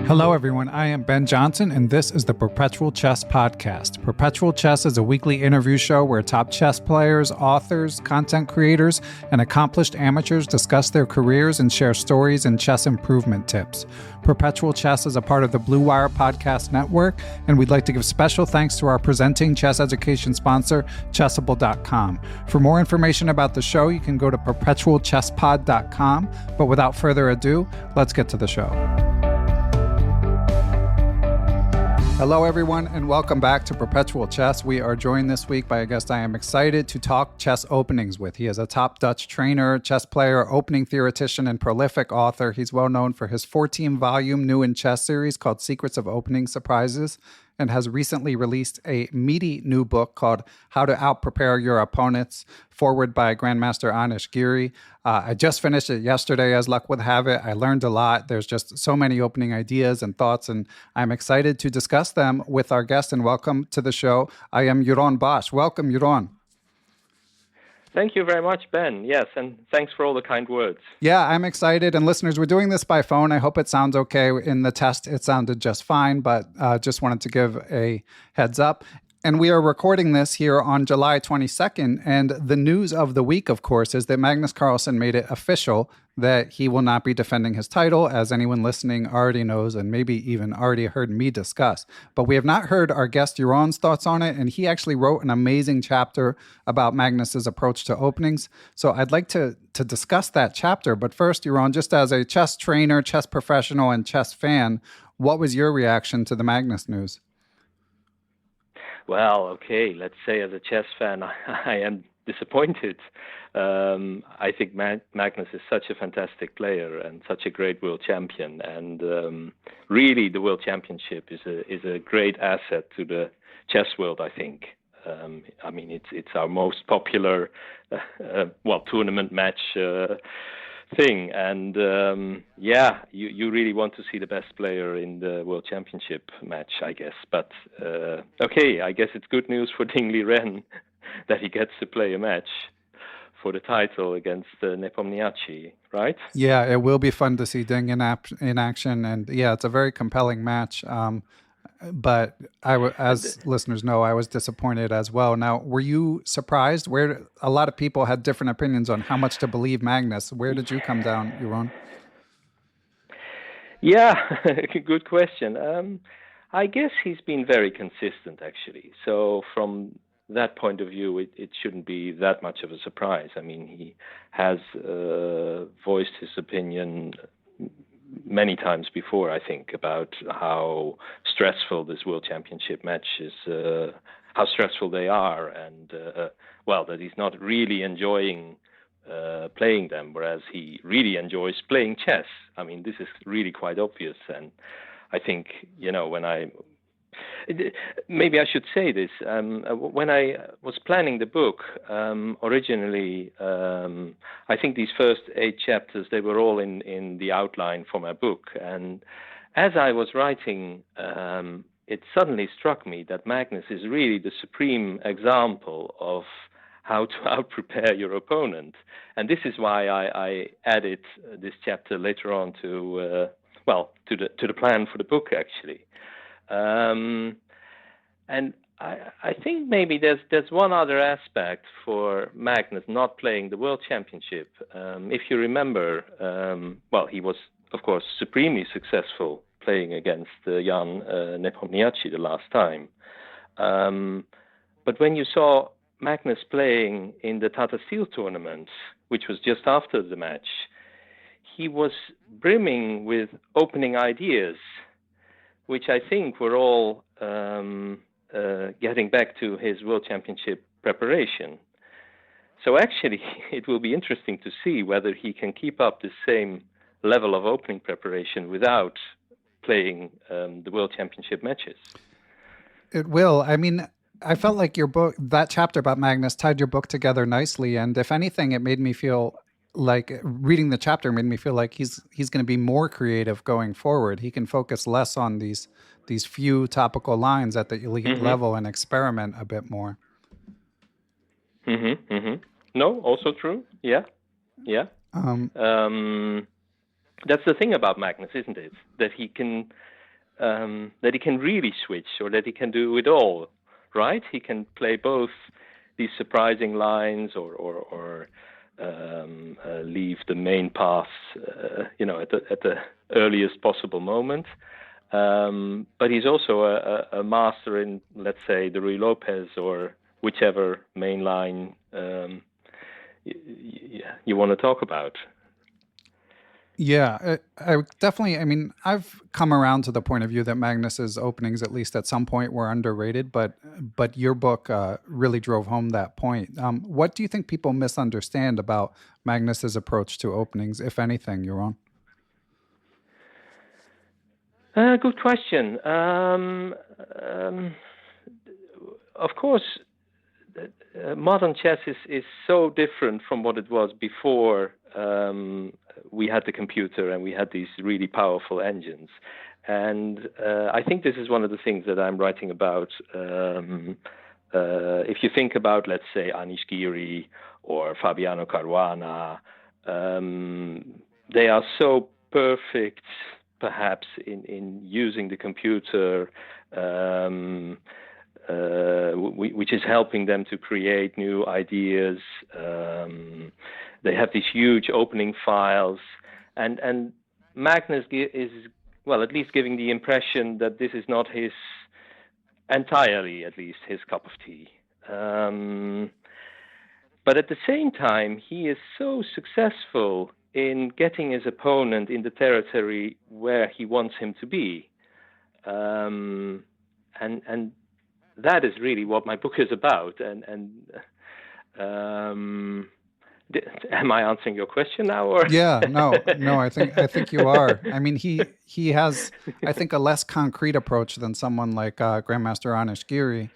Hello, everyone. I am Ben Johnson, and this is the Perpetual Chess Podcast. Perpetual Chess is a weekly interview show where top chess players, authors, content creators, and accomplished amateurs discuss their careers and share stories and chess improvement tips. Perpetual Chess is a part of the Blue Wire Podcast Network, and we'd like to give special thanks to our presenting chess education sponsor, Chessable.com. For more information about the show, you can go to perpetualchesspod.com. But without further ado, let's get to the show. Hello, everyone, and welcome back to Perpetual Chess. We are joined this week by a guest I am excited to talk chess openings with. He is a top Dutch trainer, chess player, opening theoretician, and prolific author. He's well known for his 14-volume New in Chess series called Secrets of Opening Surprises, and has recently released a meaty new book called How to Out-Prepare Your Opponents, forward by Grandmaster Anish Giri. I just finished it yesterday, as luck would have it. I learned a lot. There's just so many opening ideas and thoughts, and I'm excited to discuss them with our guest. And welcome to the show. I am Jeroen Bosch. Welcome, Jeroen. Thank you very much, Ben. Yes, and thanks for all the kind words. Yeah, I'm excited. And listeners, we're doing this by phone. I hope it sounds okay. In the test, it sounded just fine, but just wanted to give a heads up. And we are recording this here on July 22nd. And the news of the week, of course, is that Magnus Carlsen made it official that he will not be defending his title, as anyone listening already knows and maybe even already heard me discuss. But we have not heard our guest Jeroen's thoughts on it, and he actually wrote an amazing chapter about Magnus's approach to openings. So I'd like to discuss that chapter. But first, Jeroen, just as a chess trainer, chess professional, and chess fan, what was your reaction to the Magnus news? Well, okay, let's say as a chess fan, I am disappointed. I think Magnus is such a fantastic player and such a great world champion, and really the world championship is a great asset to the chess world, I think. I mean, it's our most popular tournament match thing, and you really want to see the best player in the world championship match, I guess. But okay, I guess it's good news for Ding Liren that he gets to play a match for the title against Nepomniatchtchi, right? Yeah, it will be fun to see Ding in action, and yeah, it's a very compelling match. But as listeners know, I was disappointed as well. Now, were you surprised? A lot of people had different opinions on how much to believe Magnus. Where did you come down, Jeroen? Yeah, good question. I guess he's been very consistent, actually. So from that point of view, it shouldn't be that much of a surprise. I mean, he has voiced his opinion many times before, I think, about how stressful this World Championship match is, how stressful they are, and, that he's not really enjoying playing them, whereas he really enjoys playing chess. I mean, this is really quite obvious, and I think, maybe I should say this. When I was planning the book, originally, I think these first 8 chapters, they were all in the outline for my book. And as I was writing, it suddenly struck me that Magnus is really the supreme example of how to out-prepare your opponent. And this is why I added this chapter later on to the plan for the book, actually. And I think maybe there's one other aspect for Magnus not playing the World Championship. If you remember, he was, of course, supremely successful playing against Jan Nepomniatchtchi the last time. But when you saw Magnus playing in the Tata Steel tournament, which was just after the match, he was brimming with opening ideas, which I think were all getting back to his World Championship preparation. So actually, it will be interesting to see whether he can keep up the same level of opening preparation without playing the World Championship matches. It will. I mean, I felt like your book, that chapter about Magnus, tied your book together nicely. And if anything, it made me feel like reading the chapter made me feel like he's going to be more creative going forward. He can focus less on these few topical lines at the elite level and experiment a bit more. No, also true. Yeah. That's the thing about Magnus, isn't it? That he can that he can really switch, or that he can do it all, right? He can play both these surprising lines, or leave the main path, at the earliest possible moment. But he's also a master in, let's say, the Ruy Lopez or whichever main line you want to talk about. Yeah, I definitely, I mean, I've come around to the point of view that Magnus's openings, at least at some point, were underrated, but your book really drove home that point. What do you think people misunderstand about Magnus's approach to openings, if anything, Jeroen? Good question. Of course, modern chess is so different from what it was before we had the computer and we had these really powerful engines. And I think this is one of the things that I'm writing about. If you think about, let's say, Anish Giri or Fabiano Caruana, they are so perfect, perhaps, in using the computer, which is helping them to create new ideas. They have these huge opening files, and Magnus is, well, at least giving the impression that this is not his entirely, at least, his cup of tea. But at the same time, he is so successful in getting his opponent in the territory where he wants him to be. And that is really what my book is about. Am I answering your question now? Or? Yeah, no, I think you are. I mean, he has, I think, a less concrete approach than someone like Grandmaster Anish Giri,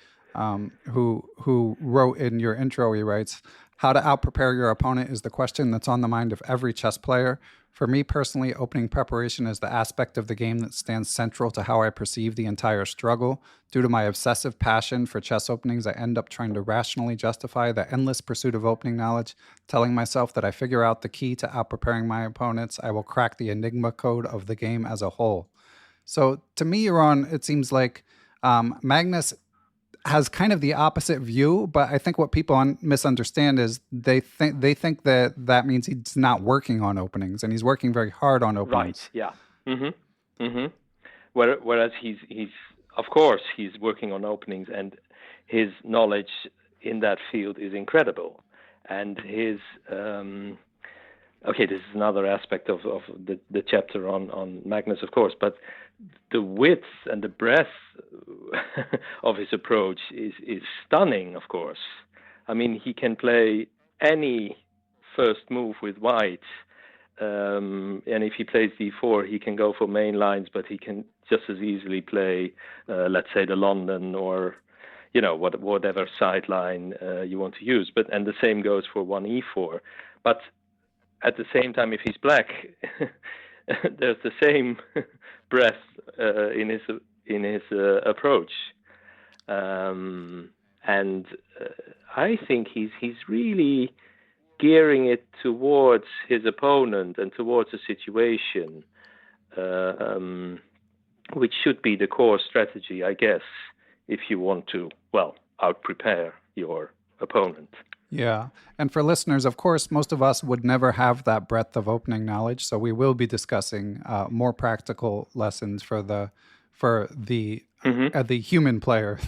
who wrote in your intro. He writes, "How to out-prepare your opponent is the question that's on the mind of every chess player. For me personally, opening preparation is the aspect of the game that stands central to how I perceive the entire struggle. Due to my obsessive passion for chess openings, I end up trying to rationally justify the endless pursuit of opening knowledge, telling myself that I figure out the key to out-preparing my opponents, I will crack the enigma code of the game as a whole." So to me, Jeroen, it seems like Magnus has kind of the opposite view, but I think what people misunderstand is they think that means he's not working on openings, and he's working very hard on openings. Right. Yeah. Mm-hmm. Mm-hmm. Whereas he's of course he's working on openings, and his knowledge in that field is incredible, and his okay, this is another aspect of the chapter on Magnus, of course, but the width and the breadth of his approach is stunning, of course. I mean, he can play any first move with white, and if he plays d4, he can go for main lines, but he can just as easily play, let's say, the London, or whatever sideline you want to use. And the same goes for 1e4. But at the same time, if he's black, there's the same breadth in his approach, and I think he's really gearing it towards his opponent and towards a situation, which should be the core strategy, I guess, if you want to, out-prepare your opponent. Yeah. And for listeners, of course, most of us would never have that breadth of opening knowledge. So we will be discussing more practical lessons for the human player,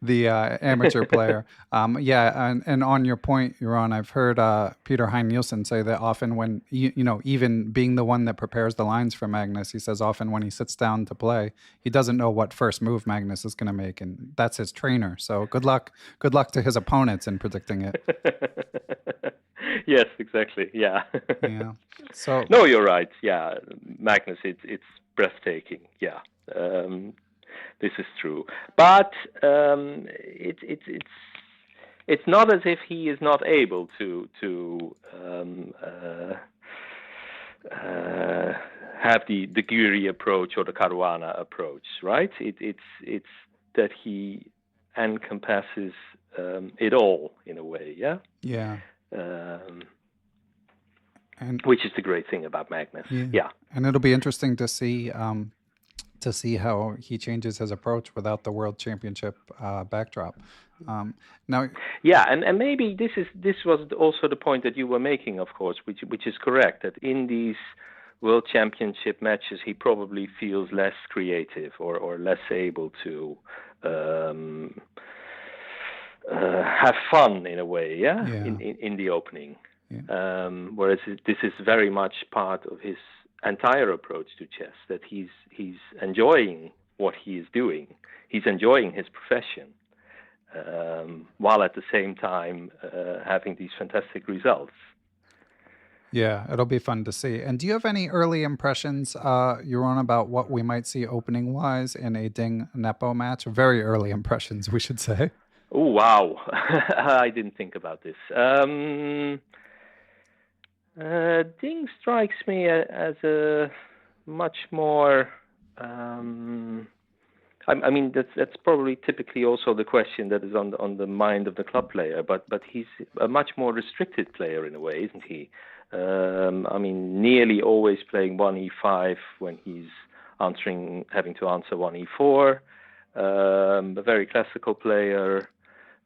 the amateur player. And on your point, Jeroen, I've heard Peter Hein Nielsen say that often when even being the one that prepares the lines for Magnus, he says often when he sits down to play, he doesn't know what first move Magnus is going to make, and that's his trainer. So good luck to his opponents in predicting it. Yes, exactly. Yeah. Yeah. So no, you're right. Yeah, Magnus, it's breathtaking. Yeah. This is true, but it's not as if he is not able to have the Giri approach or the Caruana approach, right? It's that he encompasses it all in a way, yeah. Yeah. Which is the great thing about Magnus. Yeah. And it'll be interesting to see to see how he changes his approach without the World Championship backdrop. Now, yeah, and maybe this was also the point that you were making, of course, which is correct. That in these World Championship matches, he probably feels less creative or less able to have fun in a way, in the opening. Yeah. Whereas this is very much part of his entire approach to chess, that he's enjoying what he is doing. He's enjoying his profession, while at the same time having these fantastic results. Yeah, it'll be fun to see. And do you have any early impressions, Jeroen, about what we might see opening-wise in a Ding Nepo match? Very early impressions, we should say. Oh, wow. I didn't think about this. Ding strikes me as a much more... I mean, that's probably typically also the question that is on the mind of the club player, but he's a much more restricted player in a way, isn't he? I mean, nearly always playing 1e5 when he's having to answer 1e4. A very classical player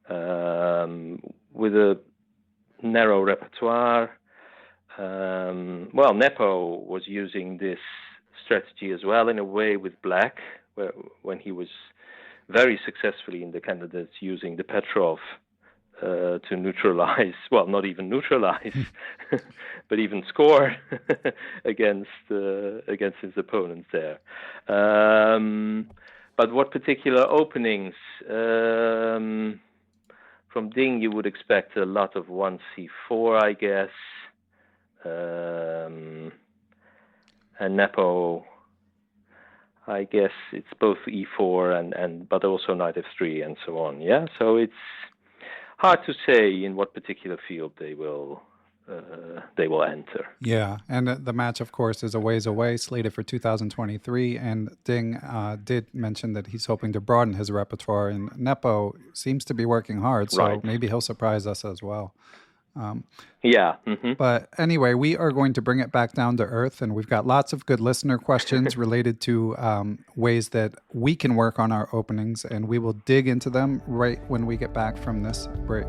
with a narrow repertoire. Well, Nepo was using this strategy as well in a way with black, when he was very successfully in the candidates using the Petrov to neutralize, well, not even neutralize, but even score against his opponents there. But what particular openings? From Ding, you would expect a lot of 1c4, I guess. And Nepo, I guess it's both e4 but also knight f3 and so on. Yeah, so it's hard to say in what particular field they will enter. Yeah, and the match, of course, is a ways away, slated for 2023. And Ding did mention that he's hoping to broaden his repertoire, and Nepo seems to be working hard, so maybe he'll surprise us as well. Yeah. Mm-hmm. But anyway, we are going to bring it back down to earth, and we've got lots of good listener questions related to ways that we can work on our openings, and we will dig into them right when we get back from this break.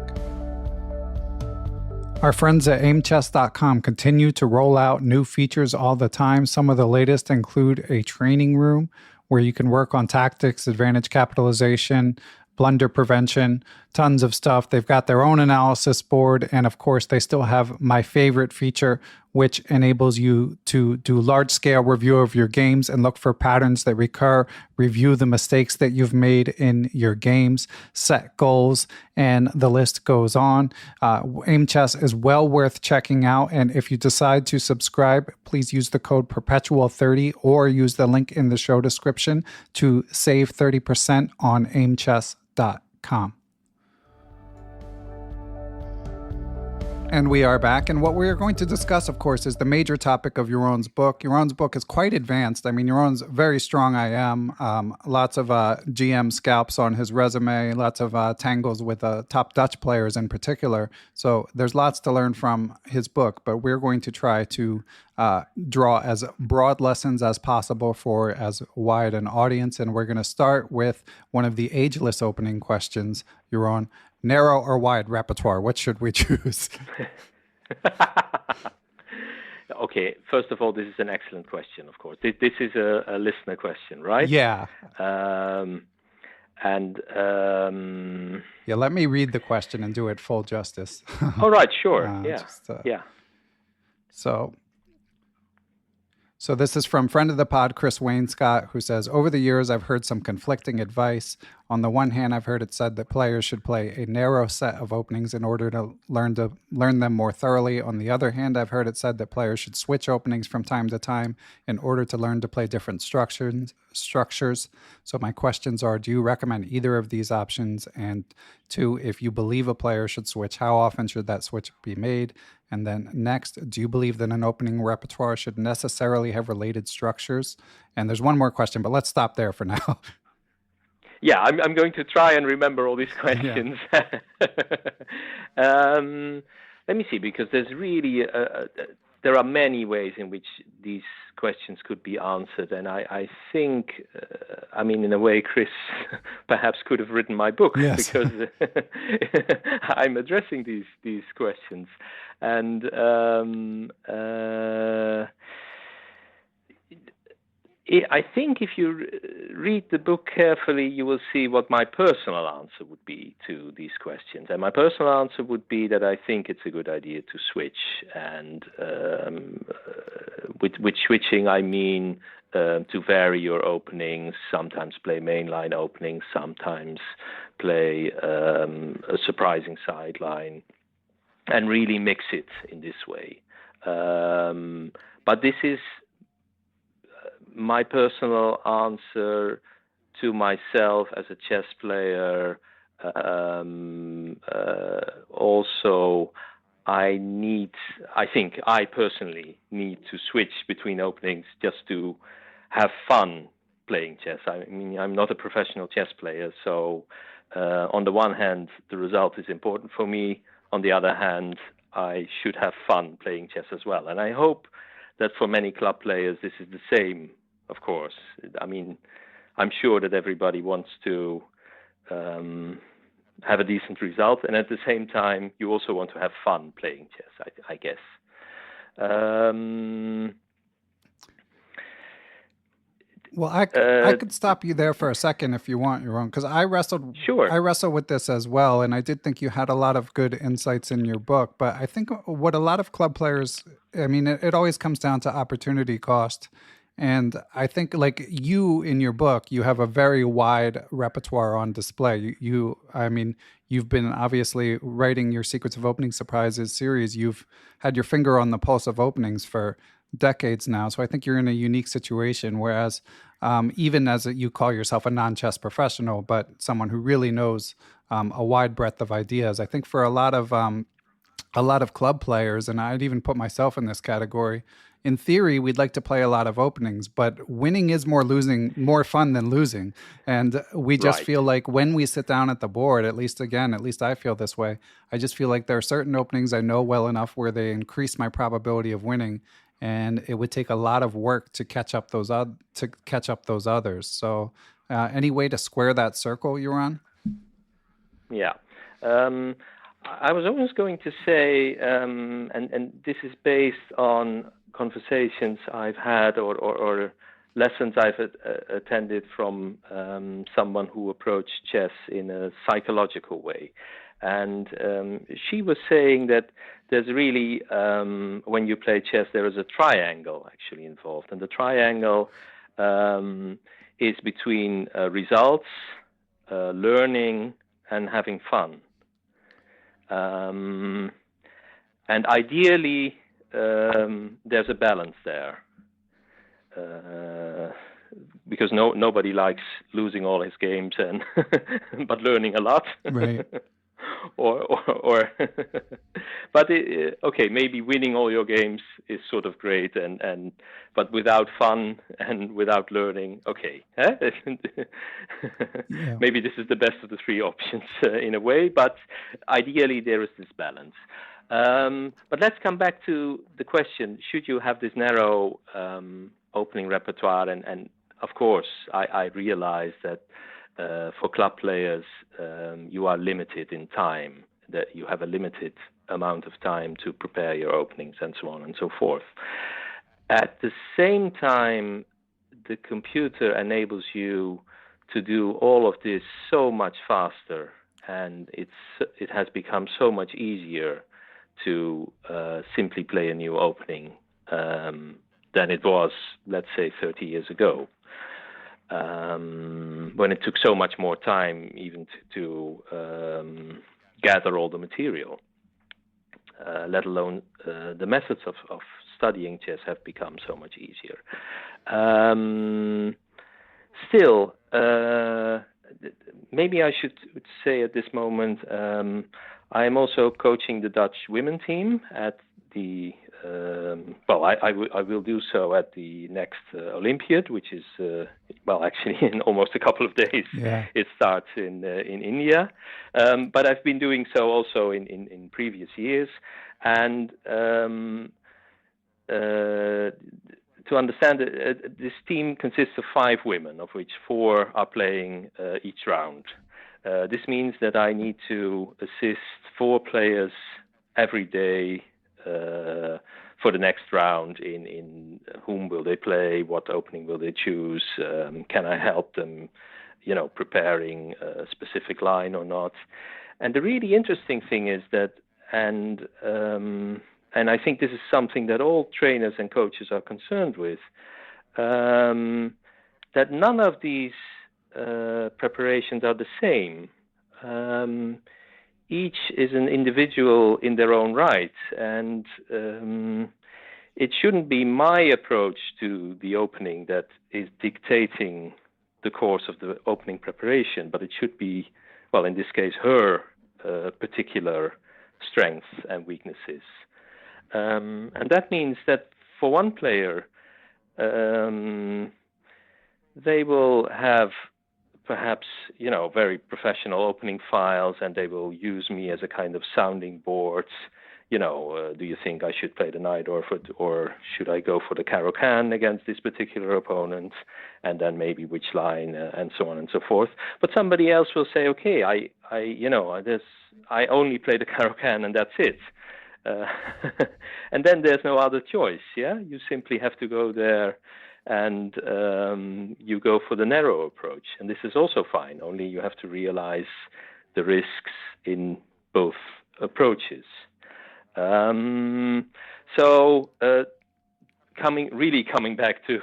Our friends at Aimchess.com continue to roll out new features all the time. Some of the latest include a training room where you can work on tactics, advantage capitalization, blunder prevention, tons of stuff. They've got their own analysis board. And of course, they still have my favorite feature, which enables you to do large-scale review of your games and look for patterns that recur, review the mistakes that you've made in your games, set goals, and the list goes on. Aimchess is well worth checking out. And if you decide to subscribe, please use the code Perpetual30 or use the link in the show description to save 30% on Aimchess.com. And we are back. And what we are going to discuss, of course, is the major topic of Jeroen's book. Jeroen's book is quite advanced. I mean, Jeroen's very strong IM, lots of GM scalps on his resume, lots of tangles with top Dutch players in particular. So there's lots to learn from his book, but we're going to try to draw as broad lessons as possible for as wide an audience. And we're going to start with one of the ageless opening questions, Jeroen. Narrow or wide repertoire? What should we choose? Okay, first of all, this is an excellent question, of course. This is a listener question, right? Yeah. Yeah, let me read the question and do it full justice. All right, sure. Yeah. So this is from friend of the pod, Chris Wainscott, who says, over the years, I've heard some conflicting advice. On the one hand, I've heard it said that players should play a narrow set of openings in order to learn them more thoroughly. On the other hand, I've heard it said that players should switch openings from time to time in order to learn to play different structures. So my questions are, do you recommend either of these options? And two, if you believe a player should switch, how often should that switch be made? And then next, do you believe that an opening repertoire should necessarily have related structures? And there's one more question, but let's stop there for now. Yeah, I'm going to try and remember all these questions. Yeah. Let me see, because there's really there are many ways in which these questions could be answered, and I think, in a way, Chris perhaps could have written my book, yes. because I'm addressing these questions, and I think if you read the book carefully, you will see what my personal answer would be to these questions. And my personal answer would be that I think it's a good idea to switch. And with switching, I mean to vary your openings, sometimes play mainline openings, sometimes play a surprising sideline, and really mix it in this way. But this is my personal answer to myself as a chess player. Also, I think I personally need to switch between openings just to have fun playing chess. I mean, I'm not a professional chess player, so on the one hand, the result is important for me. On the other hand, I should have fun playing chess as well. And I hope that for many club players, this is the same, of course. I mean, I'm sure that everybody wants to have a decent result, and at the same time, you also want to have fun playing chess, I guess. Well, I could stop you there for a second if you want, Jeroen, because I wrestled with this as well, and I did think you had a lot of good insights in your book. But I think what a lot of club players, I mean, it always comes down to opportunity cost. And I think, like you in your book, you have a very wide repertoire on display. You've been obviously writing your Secrets of Opening Surprises series. You've had your finger on the pulse of openings for decades now. So I think you're in a unique situation. Whereas even as you call yourself a non-chess professional, but someone who really knows a wide breadth of ideas, I think for a lot of club players, and I'd even put myself in this category, in theory, we'd like to play a lot of openings, but winning is more fun than losing. And we just feel like when we sit down at the board, at least I feel this way, I just feel like there are certain openings I know well enough where they increase my probability of winning, and it would take a lot of work to catch up those others. So any way to square that circle, Jeroen? Yeah. I was almost going to say, and this is based on conversations I've had or lessons I've attended from someone who approached chess in a psychological way. And she was saying that there's really, when you play chess, there is a triangle actually involved. And the triangle is between results, learning, and having fun. And ideally, there's a balance there, because nobody likes losing all his games and but learning a lot. Right. or but okay, maybe winning all your games is sort of great, and but without fun and without learning, okay. Yeah. Maybe this is the best of the three options in a way, but ideally there is this balance. But let's come back to the question: should you have this narrow opening repertoire? And of course, I realize that for club players, you are limited in time, that you have a limited amount of time to prepare your openings and so on and so forth. At the same time, the computer enables you to do all of this so much faster, and it has become so much easier to simply play a new opening than it was, let's say, 30 years ago. When it took so much more time even to gather all the material, let alone the methods of studying chess have become so much easier. Still, maybe I should say at this moment, I am also coaching the Dutch women team at the I will do so at the next Olympiad, which is actually in almost a couple of days. Yeah. It starts in India, but I've been doing so also in previous years, and to understand it, this team consists of 5 women, of which 4 are playing each round. This means that I need to assist 4 players every day for the next round in whom will they play, what opening will they choose, can I help them, preparing a specific line or not. And the really interesting thing is that, and I think this is something that all trainers and coaches are concerned with, that none of these preparations are the same. Each is an individual in their own right, and it shouldn't be my approach to the opening that is dictating the course of the opening preparation, but it should be, well, in this case, her particular strengths and weaknesses. And that means that for one player, they will have perhaps, very professional opening files, and they will use me as a kind of sounding board. Do you think I should play the knight or should I go for the Caro-Kann against this particular opponent, and then maybe which line, and so on and so forth. But somebody else will say, okay, I only play the Caro-Kann and that's it. And then there's no other choice. Yeah, you simply have to go there, and you go for the narrow approach, and this is also fine. Only you have to realize the risks in both approaches. So coming back to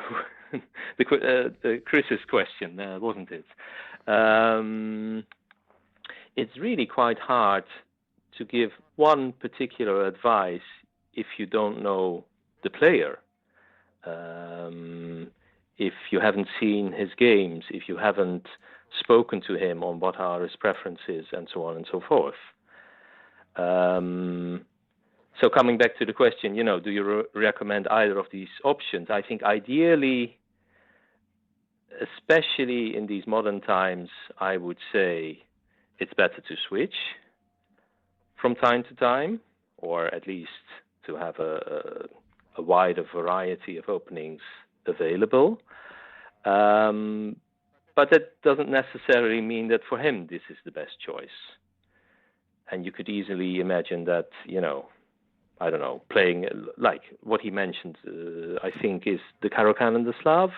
the Chris's question, wasn't it? It's really quite hard to give one particular advice if you don't know the player. If you haven't seen his games, if you haven't spoken to him on what are his preferences, and so on and so forth. So coming back to the question, do you recommend either of these options? I think ideally, especially in these modern times, I would say it's better to switch from time to time, or at least to have a wider variety of openings available. But that doesn't necessarily mean that for him this is the best choice. And you could easily imagine that, I don't know, playing like what he mentioned, I think is the Caro-Kann and the Slav.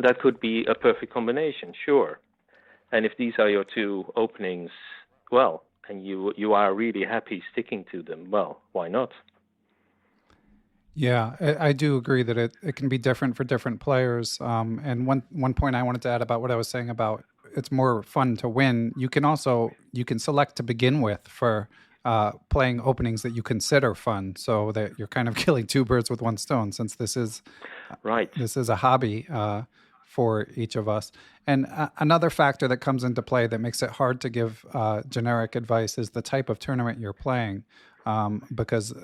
That could be a perfect combination, sure. And if these are your 2 openings, well, and you are really happy sticking to them, well, why not? Yeah, I do agree that it can be different for different players. And one point I wanted to add about what I was saying about it's more fun to win. You can select to begin with for playing openings that you consider fun, so that you're kind of killing 2 birds with 1 stone, since this is right. This is a hobby for each of us. And another factor that comes into play that makes it hard to give generic advice is the type of tournament you're playing, because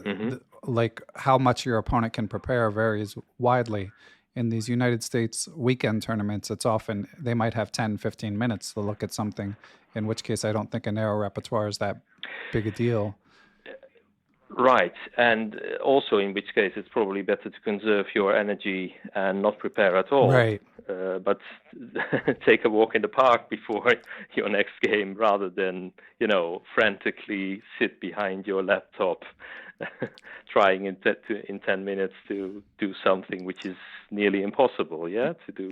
like how much your opponent can prepare varies widely. In these United States weekend tournaments, it's often they might have 10, 15 minutes to look at something, in which case I don't think a narrow repertoire is that big a deal. Right, and also in which case it's probably better to conserve your energy and not prepare at all. Right. But take a walk in the park before your next game, rather than, frantically sit behind your laptop trying in 10 minutes to do something which is nearly impossible, to do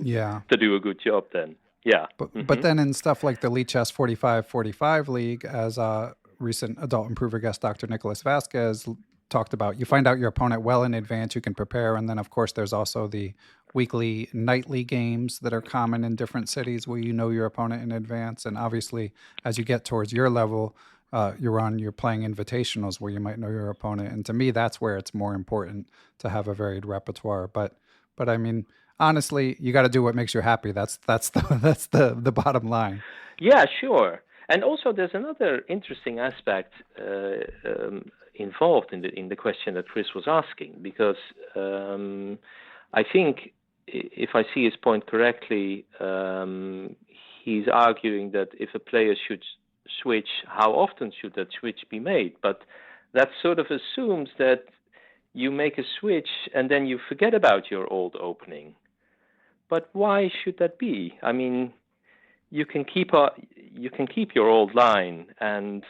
a good job then. Yeah. But then in stuff like the Lichess 45-45 League, as recent adult improver guest Dr. Nicholas Vasquez talked about, you find out your opponent well in advance, you can prepare, and then of course there's also the weekly nightly games that are common in different cities where you know your opponent in advance. And obviously as you get towards your level, you're playing invitationals where you might know your opponent, and to me that's where it's more important to have a varied repertoire. But I mean, honestly, you got to do what makes you happy. That's the bottom line. Yeah, sure. And also, there's another interesting aspect involved in the question that Chris was asking, because I think, if I see his point correctly, he's arguing that if a player should switch, how often should that switch be made? But that sort of assumes that you make a switch and then you forget about your old opening. But why should that be? I mean, you can keep your old line and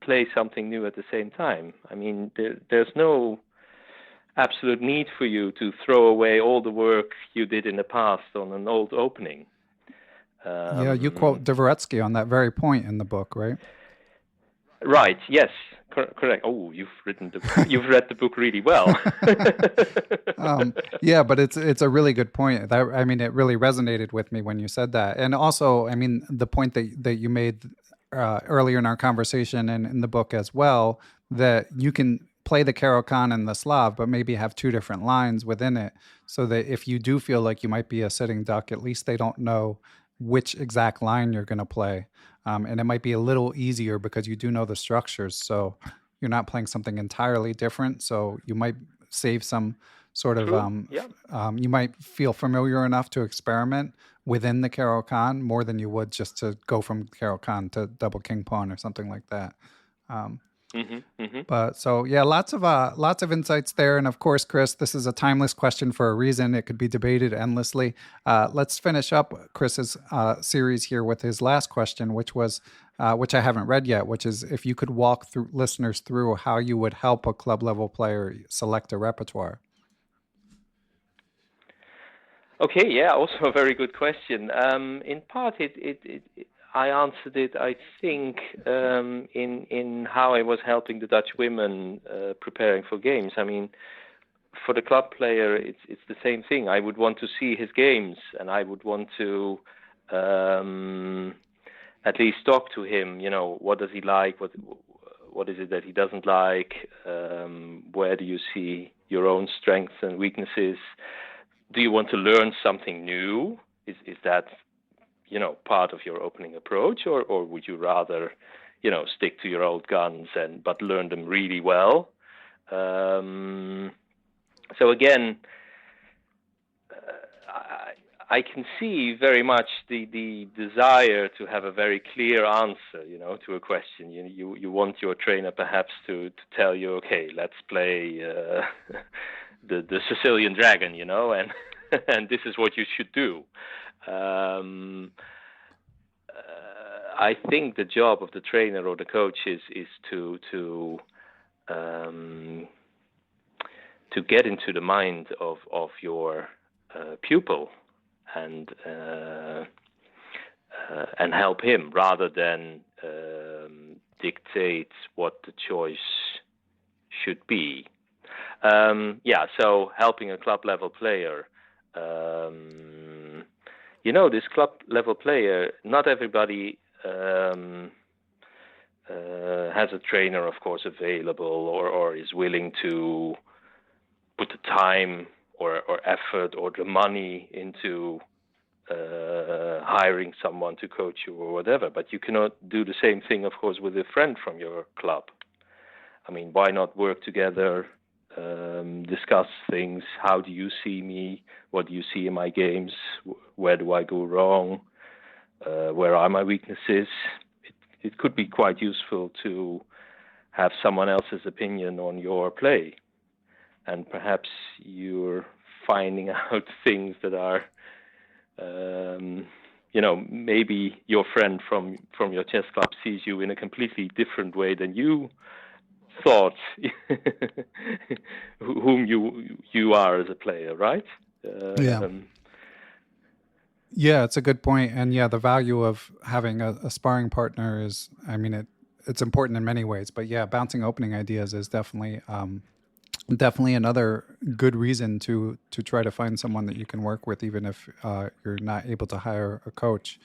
play something new at the same time. I mean, there's no absolute need for you to throw away all the work you did in the past on an old opening. Yeah, you quote Dvoretsky on that very point in the book, right? Right. Yes. Correct. Oh, you've read the book really well. Yeah, but it's a really good point. I mean, it really resonated with me when you said that. And also, I mean, the point that you made earlier in our conversation and in the book as well, that you can play the Caro-Kann and the Slav, but maybe have two different lines within it, so that if you do feel like you might be a sitting duck, at least they don't know which exact line you're going to play. And it might be a little easier because you do know the structures. So you're not playing something entirely different. So you might save some sort of, you might feel familiar enough to experiment within the Caro-Kann more than you would just to go from Caro-Kann to double king pawn or something like that. But so, yeah, lots of insights there. And of course, Chris, this is a timeless question for a reason. It could be debated endlessly. Let's finish up Chris's series here with his last question, which was, which I haven't read yet, which is if you could walk through listeners through how you would help a club level player select a repertoire. Okay, yeah, also a very good question. In part, I answered it, I think, in how I was helping the Dutch women preparing for games. I mean, for the club player, it's the same thing. I would want to see his games, and I would want to at least talk to him. You know, what does he like? What is it that he doesn't like? Where do you see your own strengths and weaknesses? Do you want to learn something new? Is that, you know, part of your opening approach, or would you rather, you know, stick to your old guns but learn them really well? So again, I can see very much the desire to have a very clear answer, you know, to a question. You want your trainer perhaps to tell you, okay, let's play the Sicilian Dragon, you know, and and this is what you should do. I think the job of the trainer or the coach is to get into the mind of your pupil and help him rather than dictate what the choice should be. So helping a club level player. You know, this club level player, not everybody has a trainer, of course, available or is willing to put the time or effort or the money into hiring someone to coach you or whatever. But you cannot do the same thing, of course, with a friend from your club. I mean, why not work together, discuss things? How do you see me? What do you see in my games? Where do I go wrong? Where are my weaknesses? It could be quite useful to have someone else's opinion on your play. And perhaps you're finding out things that are, you know, maybe your friend from your chess club sees you in a completely different way than you thought whom you are as a player, right? Yeah, it's a good point. And yeah, the value of having a sparring partner is, I mean, it's important in many ways, but yeah, bouncing opening ideas is definitely another good reason to try to find someone that you can work with, even if you're not able to hire a coach.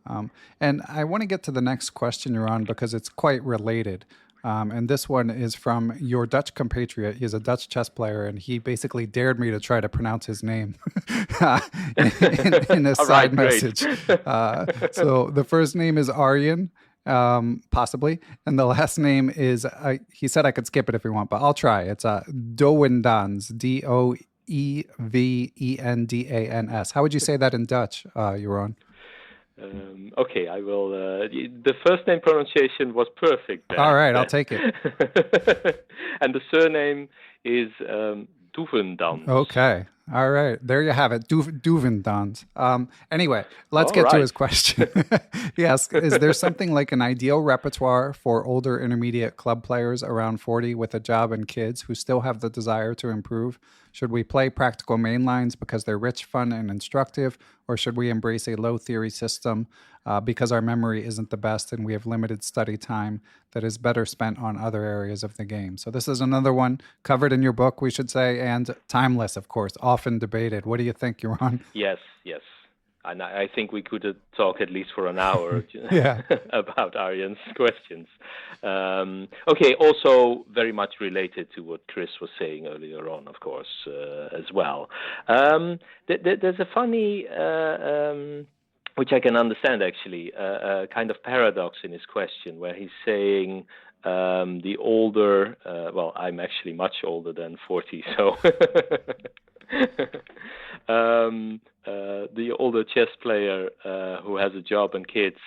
And I want to get to the next question, Jeroen, because it's quite related. And this one is from your Dutch compatriot. He's a Dutch chess player, and he basically dared me to try to pronounce his name in a side message. So the first name is Arjen, possibly, and the last name is, he said I could skip it if you want, but I'll try. It's Doevendans, Doevendans. How would you say that in Dutch, Jeroen? Okay, I will. The first name pronunciation was perfect. All right, I'll take it. And the surname is Duvendans. Okay. All right. There you have it. Duvendans. Anyway, let's get to his question. He asks, is there something like an ideal repertoire for older intermediate club players around 40 with a job and kids who still have the desire to improve? Should we play practical mainlines because they're rich, fun, and instructive? Or should we embrace a low theory system because our memory isn't the best and we have limited study time that is better spent on other areas of the game? So this is another one covered in your book, we should say, and timeless, of course, often debated. What do you think, Jeroen? Yes. And I think we could talk at least for an hour about Arjen's questions. Okay, also very much related to what Chris was saying earlier on, of course, as well. There's a funny, which I can understand actually, kind of paradox in his question where he's saying the older, well, I'm actually much older than 40, so... the older chess player who has a job and kids,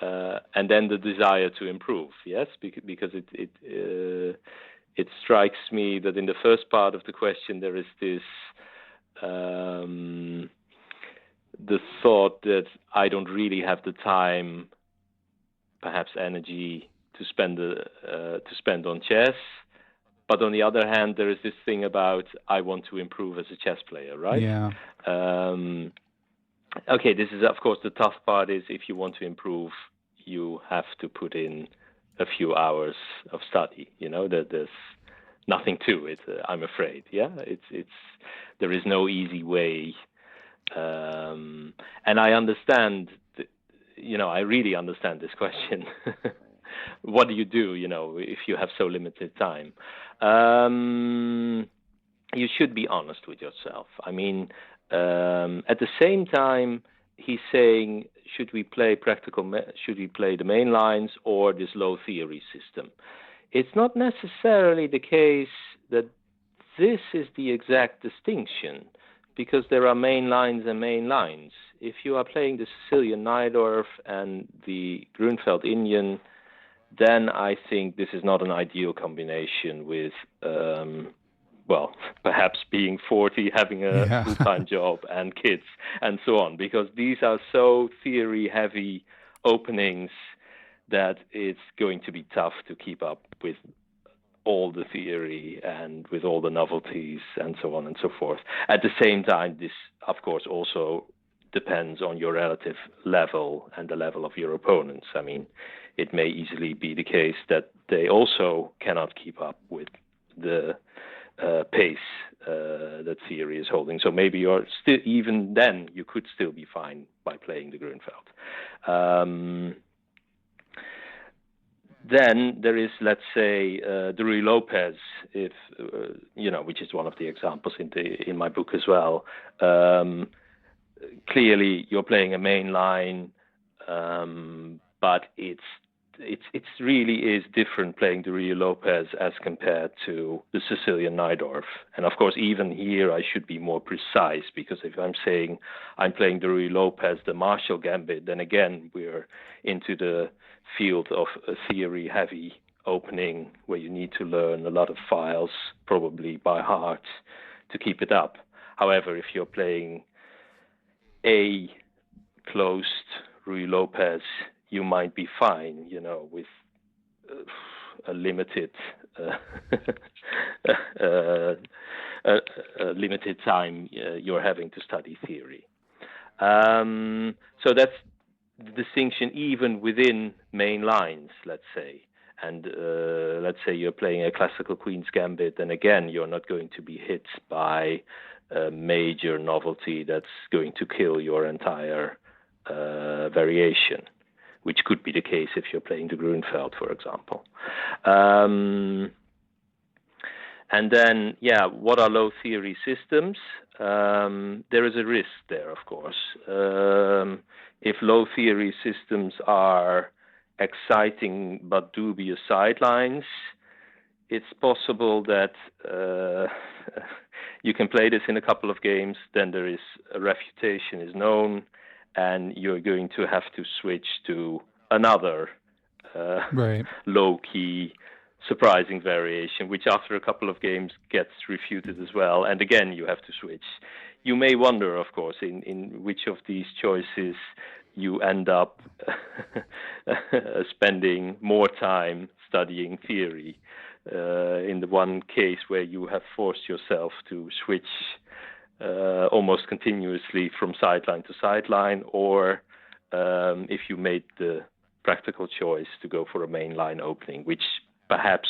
and then the desire to improve. Yes, because it strikes me that in the first part of the question there is this the thought that I don't really have the time, perhaps energy, to spend on chess. But on the other hand, there is this thing about I want to improve as a chess player, right? Yeah. Okay, this is, of course, the tough part is if you want to improve, you have to put in a few hours of study. You know, that there's nothing to it, I'm afraid. Yeah, there is no easy way. And I understand, I really understand this question. What do you do, if you have so limited time? You should be honest with yourself. I mean, at the same time, he's saying, should we play the main lines or this low theory system? It's not necessarily the case that this is the exact distinction, because there are main lines and main lines. If you are playing the Sicilian Najdorf and the Grunfeld Indian, then I think this is not an ideal combination with, perhaps being 40, having a full-time job and kids and so on, because these are so theory-heavy openings that it's going to be tough to keep up with all the theory and with all the novelties and so on and so forth. At the same time, this, of course, also depends on your relative level and the level of your opponents. I mean, it may easily be the case that they also cannot keep up with the pace that theory is holding. So maybe even then you could still be fine by playing the Grunfeld. Then there is, let's say, Ruy Lopez, which is one of the examples in my book as well. Clearly, you're playing a main line, but it really is different playing the Ruy Lopez as compared to the Sicilian Najdorf. And of course, even here, I should be more precise, because if I'm saying I'm playing the Ruy Lopez, the Marshall Gambit, then again, we're into the field of a theory-heavy opening where you need to learn a lot of files, probably by heart, to keep it up. However, if you're playing a closed Ruy Lopez, you might be fine, with a limited limited time you're having to study theory. So that's the distinction even within main lines, let's say. And let's say you're playing a classical Queen's Gambit, then again, you're not going to be hit by a major novelty that's going to kill your entire variation, which could be the case if you're playing the Grunfeld, for example. And then, what are low theory systems? There is a risk there, of course. If low theory systems are exciting but dubious sidelines, it's possible that you can play this in a couple of games, then there is a refutation is known, and you're going to have to switch to another Right. low-key, surprising variation, which after a couple of games gets refuted as well. And again, you have to switch. You may wonder, of course, in which of these choices you end up spending more time studying theory. In the one case where you have forced yourself to switch almost continuously from sideline to sideline, or if you made the practical choice to go for a mainline opening, which perhaps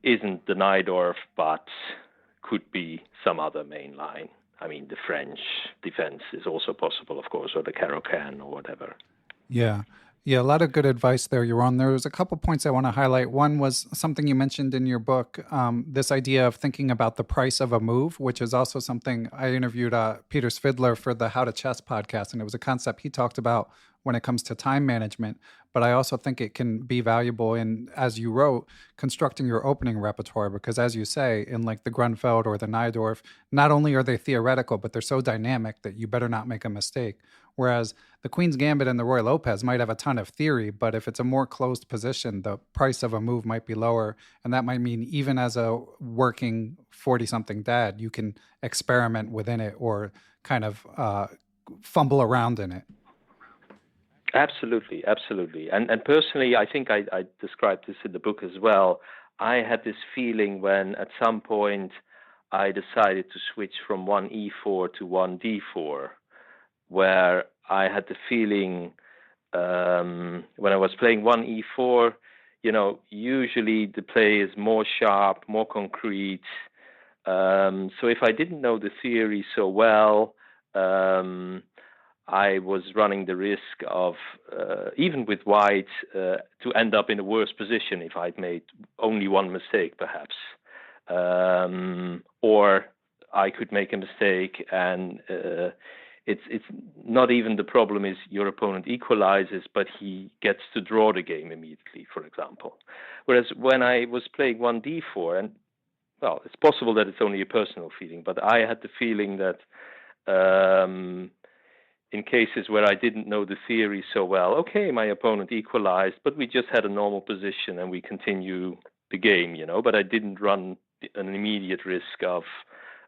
isn't the Najdorf, but could be some other mainline. I mean, the French defense is also possible, of course, or the Caro-Kann or whatever. Yeah. Yeah, a lot of good advice there, Jeroen. There was a couple points I want to highlight. One was something you mentioned in your book, this idea of thinking about the price of a move, which is also something I interviewed Peter Svidler for the How to Chess podcast, and it was a concept he talked about when it comes to time management. But I also think it can be valuable in, as you wrote, constructing your opening repertoire, because as you say, in like the Grunfeld or the Najdorf, not only are they theoretical, but they're so dynamic that you better not make a mistake. Whereas the Queen's Gambit and the Roy Lopez might have a ton of theory, but if it's a more closed position, the price of a move might be lower. And that might mean even as a working 40-something dad, you can experiment within it or kind of fumble around in it. Absolutely, absolutely. And personally, I think I described this in the book as well. I had this feeling when at some point I decided to switch from 1e4 to 1d4, where I had the feeling when I was playing 1e4, usually the play is more sharp, more concrete. So if I didn't know the theory so well, I was running the risk of, even with white, to end up in a worse position if I'd made only one mistake, perhaps. Or I could make a mistake and it's not even the problem is your opponent equalizes, but he gets to draw the game immediately, for example. Whereas when I was playing 1d4, and well, it's possible that it's only a personal feeling, but I had the feeling that in cases where I didn't know the theory so well, okay, my opponent equalized, but we just had a normal position and we continue the game, but I didn't run an immediate risk of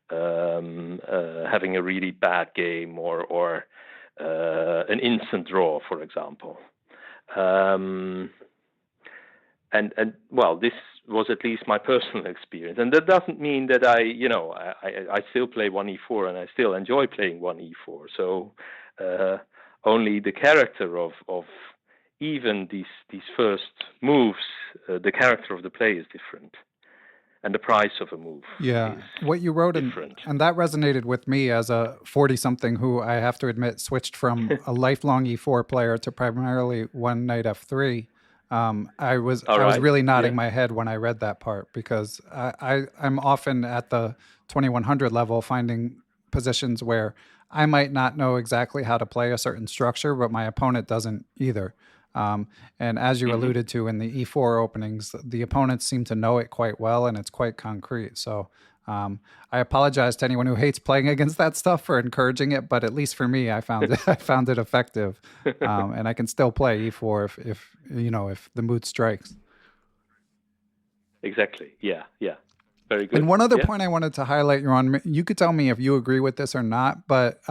having a really bad game or an instant draw, for example. And well, this was at least my personal experience, and that doesn't mean that I still play 1e4 and I still enjoy playing 1e4. So only the character of even these first moves, the character of the play is different. And the price of a move. Yeah, what you wrote, and that resonated with me as a 40-something who, I have to admit, switched from a lifelong e4 player to primarily one knight f3. I was really nodding my head when I read that part, because I'm often at the 2100 level finding positions where I might not know exactly how to play a certain structure, but my opponent doesn't either. And as you alluded to in the E4 openings, the opponents seem to know it quite well, and it's quite concrete. So I apologize to anyone who hates playing against that stuff for encouraging it, but at least for me, I found it effective, and I can still play E4 if the mood strikes. Exactly. Yeah. Very good. And one other point I wanted to highlight, Jeroen, you could tell me if you agree with this or not, but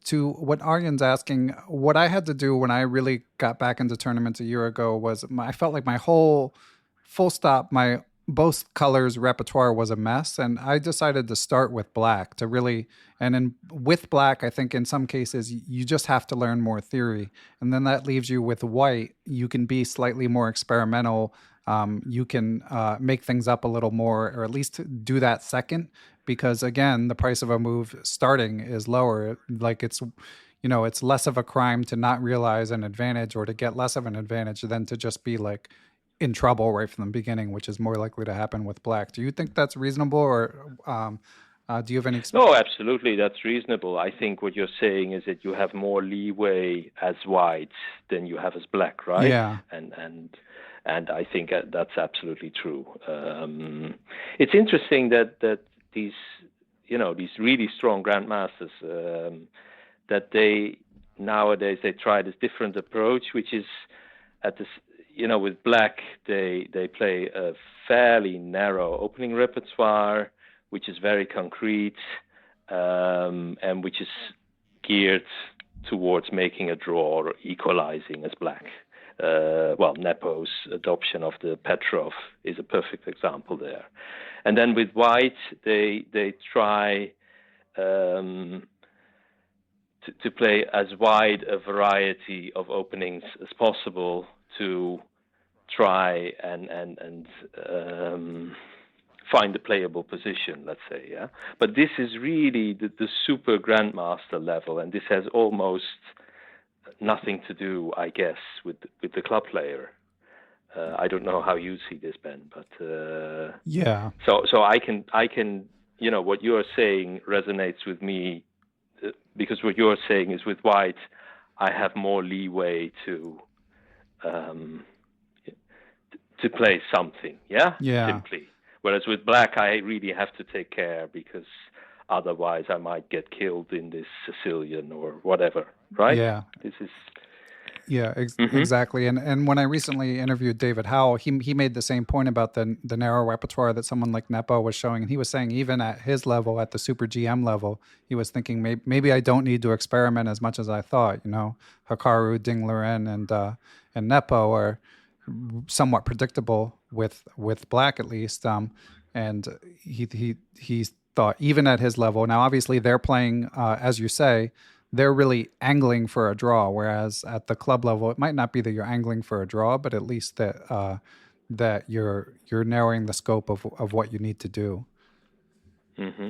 to what Arjan's asking, what I had to do when I really got back into tournaments a year ago was I felt like my whole full stop, my both colors repertoire was a mess. And I decided to start with black to really, with black, I think in some cases, you just have to learn more theory. And then that leaves you with white. You can be slightly more experimental. You can make things up a little more, or at least do that second, because again, the price of a move starting is lower. Like it's less of a crime to not realize an advantage or to get less of an advantage than to just be like in trouble right from the beginning, which is more likely to happen with black. Do you think that's reasonable, or do you have any experience? No, absolutely, that's reasonable. I think what you're saying is that you have more leeway as white than you have as black, right? Yeah. And I think that's absolutely true. It's interesting that these really strong grandmasters, that nowadays they try this different approach, which is at this, with black they play a fairly narrow opening repertoire, which is very concrete, and which is geared towards making a draw or equalizing as black. Nepo's adoption of the Petrov is a perfect example there. And then with white, they try to play as wide a variety of openings as possible to try and find a playable position, let's say. Yeah. But this is really the super grandmaster level, and this has almost nothing to do, I guess, with the club player. I don't know how you see this, Ben, but yeah. So I can what you are saying resonates with me, because what you're saying is with white, I have more leeway to play something, simply. Whereas with black, I really have to take care, because otherwise I might get killed in this Sicilian or whatever, right? Yeah. This is... Yeah, exactly. And when I recently interviewed David Howell, he made the same point about the narrow repertoire that someone like Nepo was showing. And he was saying even at his level, at the super GM level, he was thinking maybe I don't need to experiment as much as I thought. Hikaru, Ding Liren, and Nepo are somewhat predictable with black, at least. And he thought even at his level. Now, obviously, they're playing, as you say, they're really angling for a draw, whereas at the club level, it might not be that you're angling for a draw, but at least that you're narrowing the scope of what you need to do. Mm-hmm.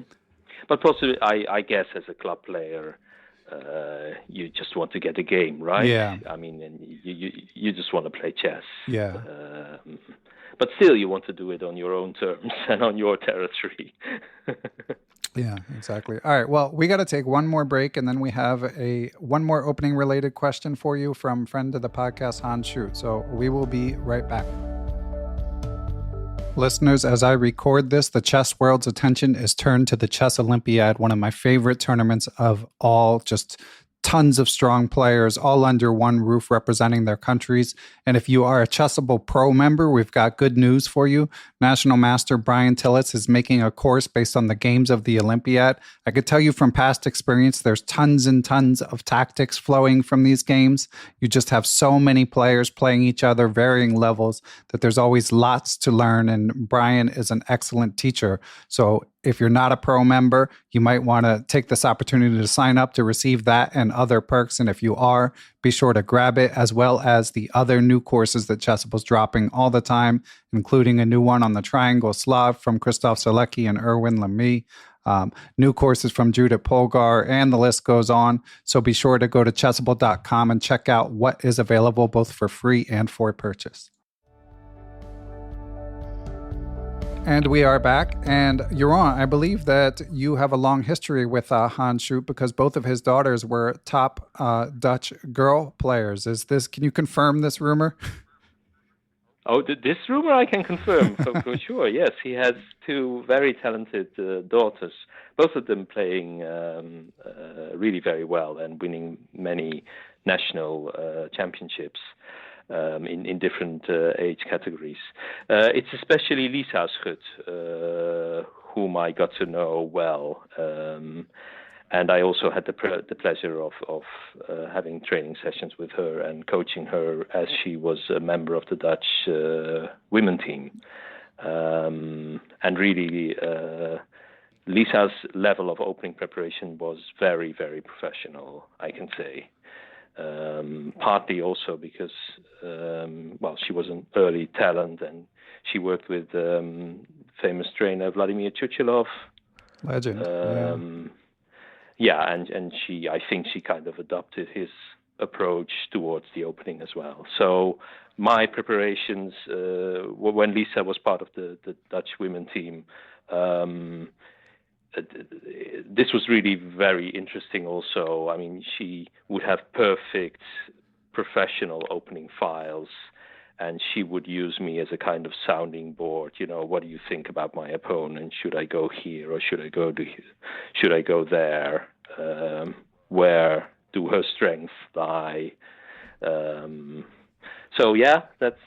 But possibly, I guess, as a club player, you just want to get a game, right? Yeah. I mean, and you just want to play chess. Yeah. But still, you want to do it on your own terms and on your territory. Yeah, exactly. All right. Well, we got to take one more break, and then we have one more opening related question for you from friend of the podcast, Hans Schuut. So we will be right back. Listeners, as I record this, the chess world's attention is turned to the Chess Olympiad, one of my favorite tournaments of all. Just tons of strong players, all under one roof representing their countries. And if you are a Chessable Pro member, we've got good news for you. National Master Bryan Tillis is making a course based on the games of the Olympiad. I could tell you from past experience, there's tons and tons of tactics flowing from these games. You just have so many players playing each other, varying levels, that there's always lots to learn. And Bryan is an excellent teacher. So if you're not a pro member, you might want to take this opportunity to sign up to receive that and other perks. And if you are, be sure to grab it, as well as the other new courses that Chessable's dropping all the time, including a new one on the Triangle Slav from Christoph Selecki and Erwin Lamy, new courses from Judith Polgar, and the list goes on. So be sure to go to chessable.com and check out what is available both for free and for purchase. And we are back. And Jeroen, I believe that you have a long history with Hans Schuut, because both of his daughters were top Dutch girl players. Can you confirm this rumor? Oh, this rumor I can confirm for sure. Yes, he has two very talented daughters, both of them playing really very well and winning many national championships. In different age categories. It's especially Lisa Schuut, whom I got to know well. And I also had the pleasure of having training sessions with her and coaching her as she was a member of the Dutch women team. And really, Lisa's level of opening preparation was very, very professional, I can say. Partly also because, she was an early talent, and she worked with famous trainer Vladimir Chuchilov. Legend. And I think she kind of adopted his approach towards the opening as well. So my preparations, when Lisa was part of the Dutch women team, this was really very interesting also. I mean, she would have perfect professional opening files, and she would use me as a kind of sounding board. What do you think about my opponent? Should I go here or should I go there? where do her strengths lie. So yeah, that's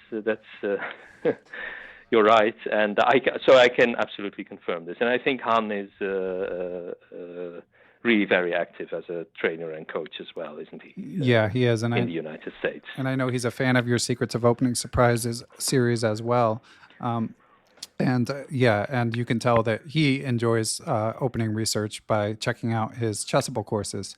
you're right, and I can absolutely confirm this. And I think Han is really very active as a trainer and coach as well, isn't he? Yeah, he is, and in the United States. And I know he's a fan of your Secrets of Opening Surprises series as well. And you can tell that he enjoys opening research by checking out his Chessable courses.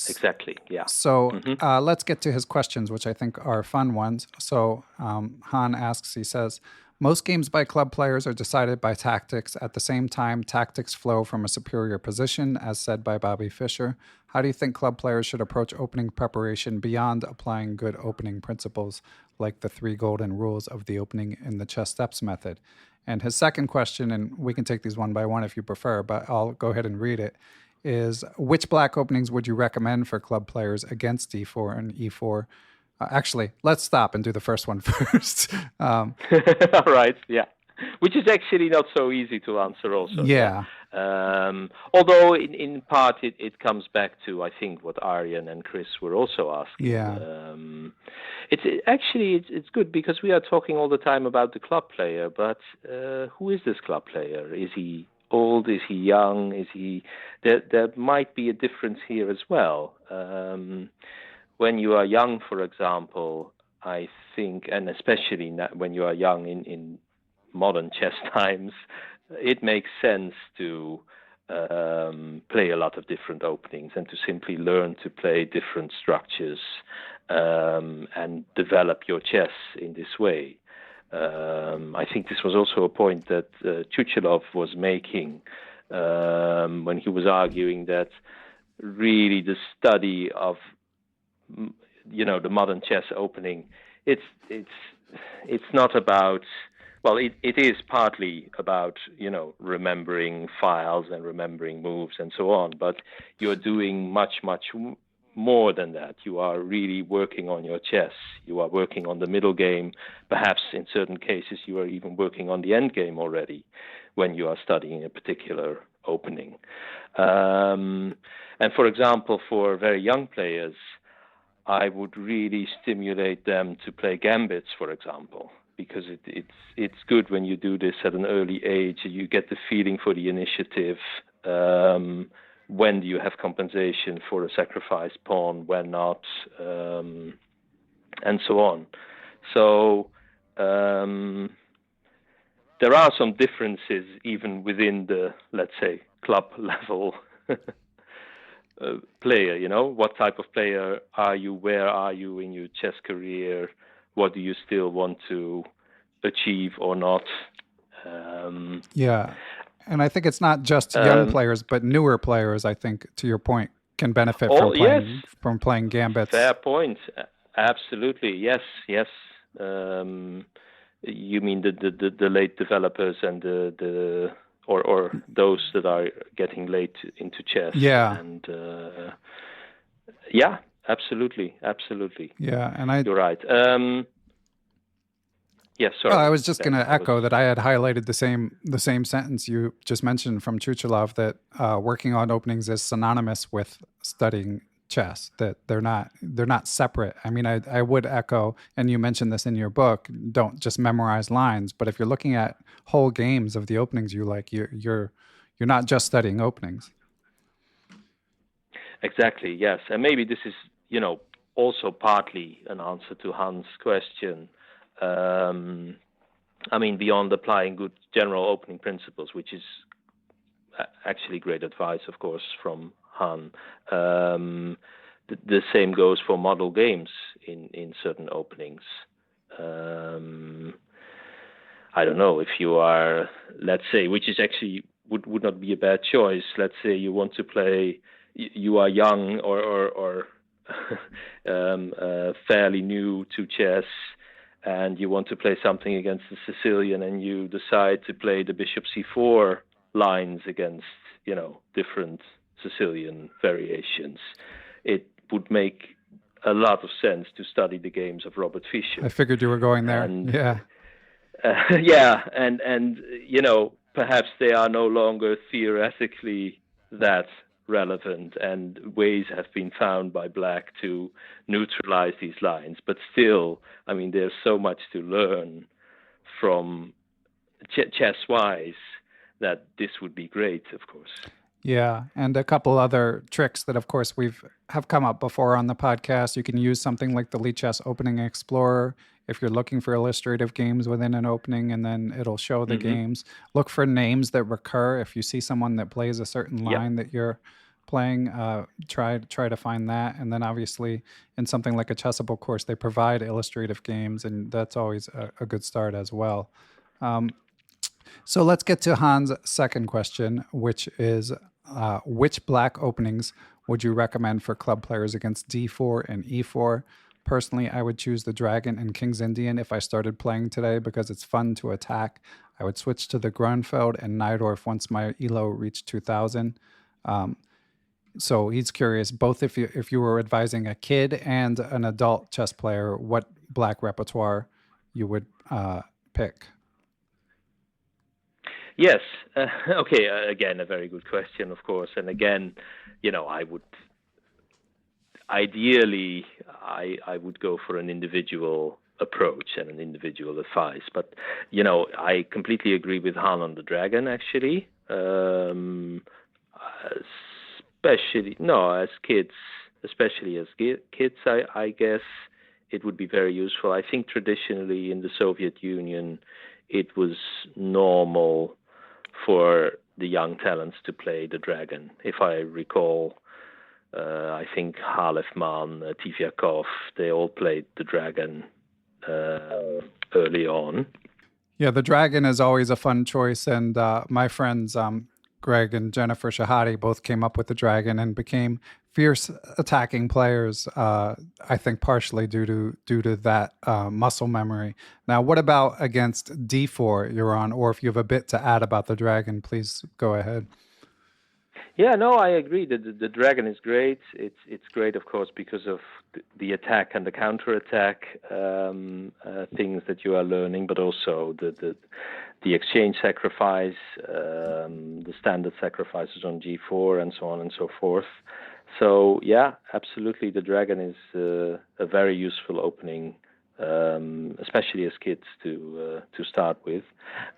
Exactly, yeah. So let's get to his questions, which I think are fun ones. So Han asks, he says, most games by club players are decided by tactics. At the same time, tactics flow from a superior position, as said by Bobby Fischer. How do you think club players should approach opening preparation beyond applying good opening principles, like the 3 golden rules of the opening in the chess steps method? And his second question, and we can take these one by one if you prefer, but I'll go ahead and read it, is which black openings would you recommend for club players against d4 and e4? Actually, let's stop and do the first one first. All right, yeah. Which is actually not so easy to answer also. Yeah. Although in part it comes back to, I think, what Arjen and Chris were also asking. Yeah. It's good because we are talking all the time about the club player, but who is this club player? Is he old? Is he young? Is he? There might be a difference here as well. When you are young, for example, I think, and especially when you are young in modern chess times, it makes sense to play a lot of different openings and to simply learn to play different structures and develop your chess in this way. I think this was also a point that Chuchilov was making when he was arguing that really the study of the modern chess opening, it's not about, well, it is partly about remembering files and remembering moves and so on, but you're doing much more than that. You are really working on your chess. You are working on the middle game. Perhaps in certain cases you are even working on the end game already when you are studying a particular opening. And for example, for very young players, I would really stimulate them to play gambits, for example, because it's good when you do this at an early age. You get the feeling for the initiative. When do you have compensation for a sacrificed pawn? When not? And so on. So there are some differences even within the, let's say, club level player. What type of player are you? Where are you in your chess career? What do you still want to achieve or not? Yeah. And I think it's not just young players, but newer players, I think, to your point, can benefit from playing gambits. Fair point. Absolutely. Yes. You mean the late developers and or those that are getting late into chess. Yeah. And yeah, absolutely. Yeah, and you're right. Yes, sorry. I was just going to echo that I had highlighted the same sentence you just mentioned from Chuchilov, that working on openings is synonymous with studying chess, that they're not separate. I mean, I would echo, and you mentioned this in your book, don't just memorize lines, but if you're looking at whole games of the openings you like, you're not just studying openings. Exactly, yes. And maybe this is, also partly an answer to Hans' question. I mean, beyond applying good general opening principles, which is actually great advice, of course, from Han. The same goes for model games in certain openings. I don't know if you are, let's say, which is actually would not be a bad choice. Let's say you want to play, you are young or fairly new to chess, and you want to play something against the Sicilian, and you decide to play the bishop c4 lines against, different Sicilian variations. It would make a lot of sense to study the games of Robert Fischer. I figured you were going there. And, yeah. And perhaps they are no longer theoretically that relevant, and ways have been found by black to neutralize these lines. But still, I mean, there's so much to learn from chess-wise that this would be great, of course. Yeah, and a couple other tricks that, of course, have come up before on the podcast. You can use something like the Lichess Opening Explorer if you're looking for illustrative games within an opening, and then it'll show the games. Look for names that recur. If you see someone that plays a certain line that you're playing, try to find that. And then obviously in something like a Chessable course, they provide illustrative games, and that's always a good start as well. So let's get to Hans' second question, which is which black openings would you recommend for club players against d4 and e4? Personally, I would choose the Dragon and King's Indian if I started playing today because it's fun to attack. I would switch to the Grunfeld and Najdorf once my ELO reached 2000. So he's curious, both if you were advising a kid and an adult chess player, what black repertoire you would pick. Yes. Okay. Again, a very good question, of course. And again, I would ideally I would go for an individual approach and an individual advice. But I completely agree with Han on the Dragon. Actually, especially as kids, I guess it would be very useful. I think traditionally in the Soviet Union, it was normal for the young talents to play the Dragon. If I recall, I think Halefman, Tiviakov, they all played the Dragon early on. Yeah, the Dragon is always a fun choice, and my friends Greg and Jennifer Shahade both came up with the Dragon and became fierce attacking players, I think partially due to that muscle memory. Now, what about against d4, Jeroen? Or if you have a bit to add about the Dragon, please go ahead. Yeah, no, I agree. The Dragon is great. It's great, of course, because of the attack and the counterattack things that you are learning, but also the exchange sacrifice, the standard sacrifices on g4, and so on and so forth. So yeah, absolutely, the Dragon is a very useful opening, especially as kids to start with.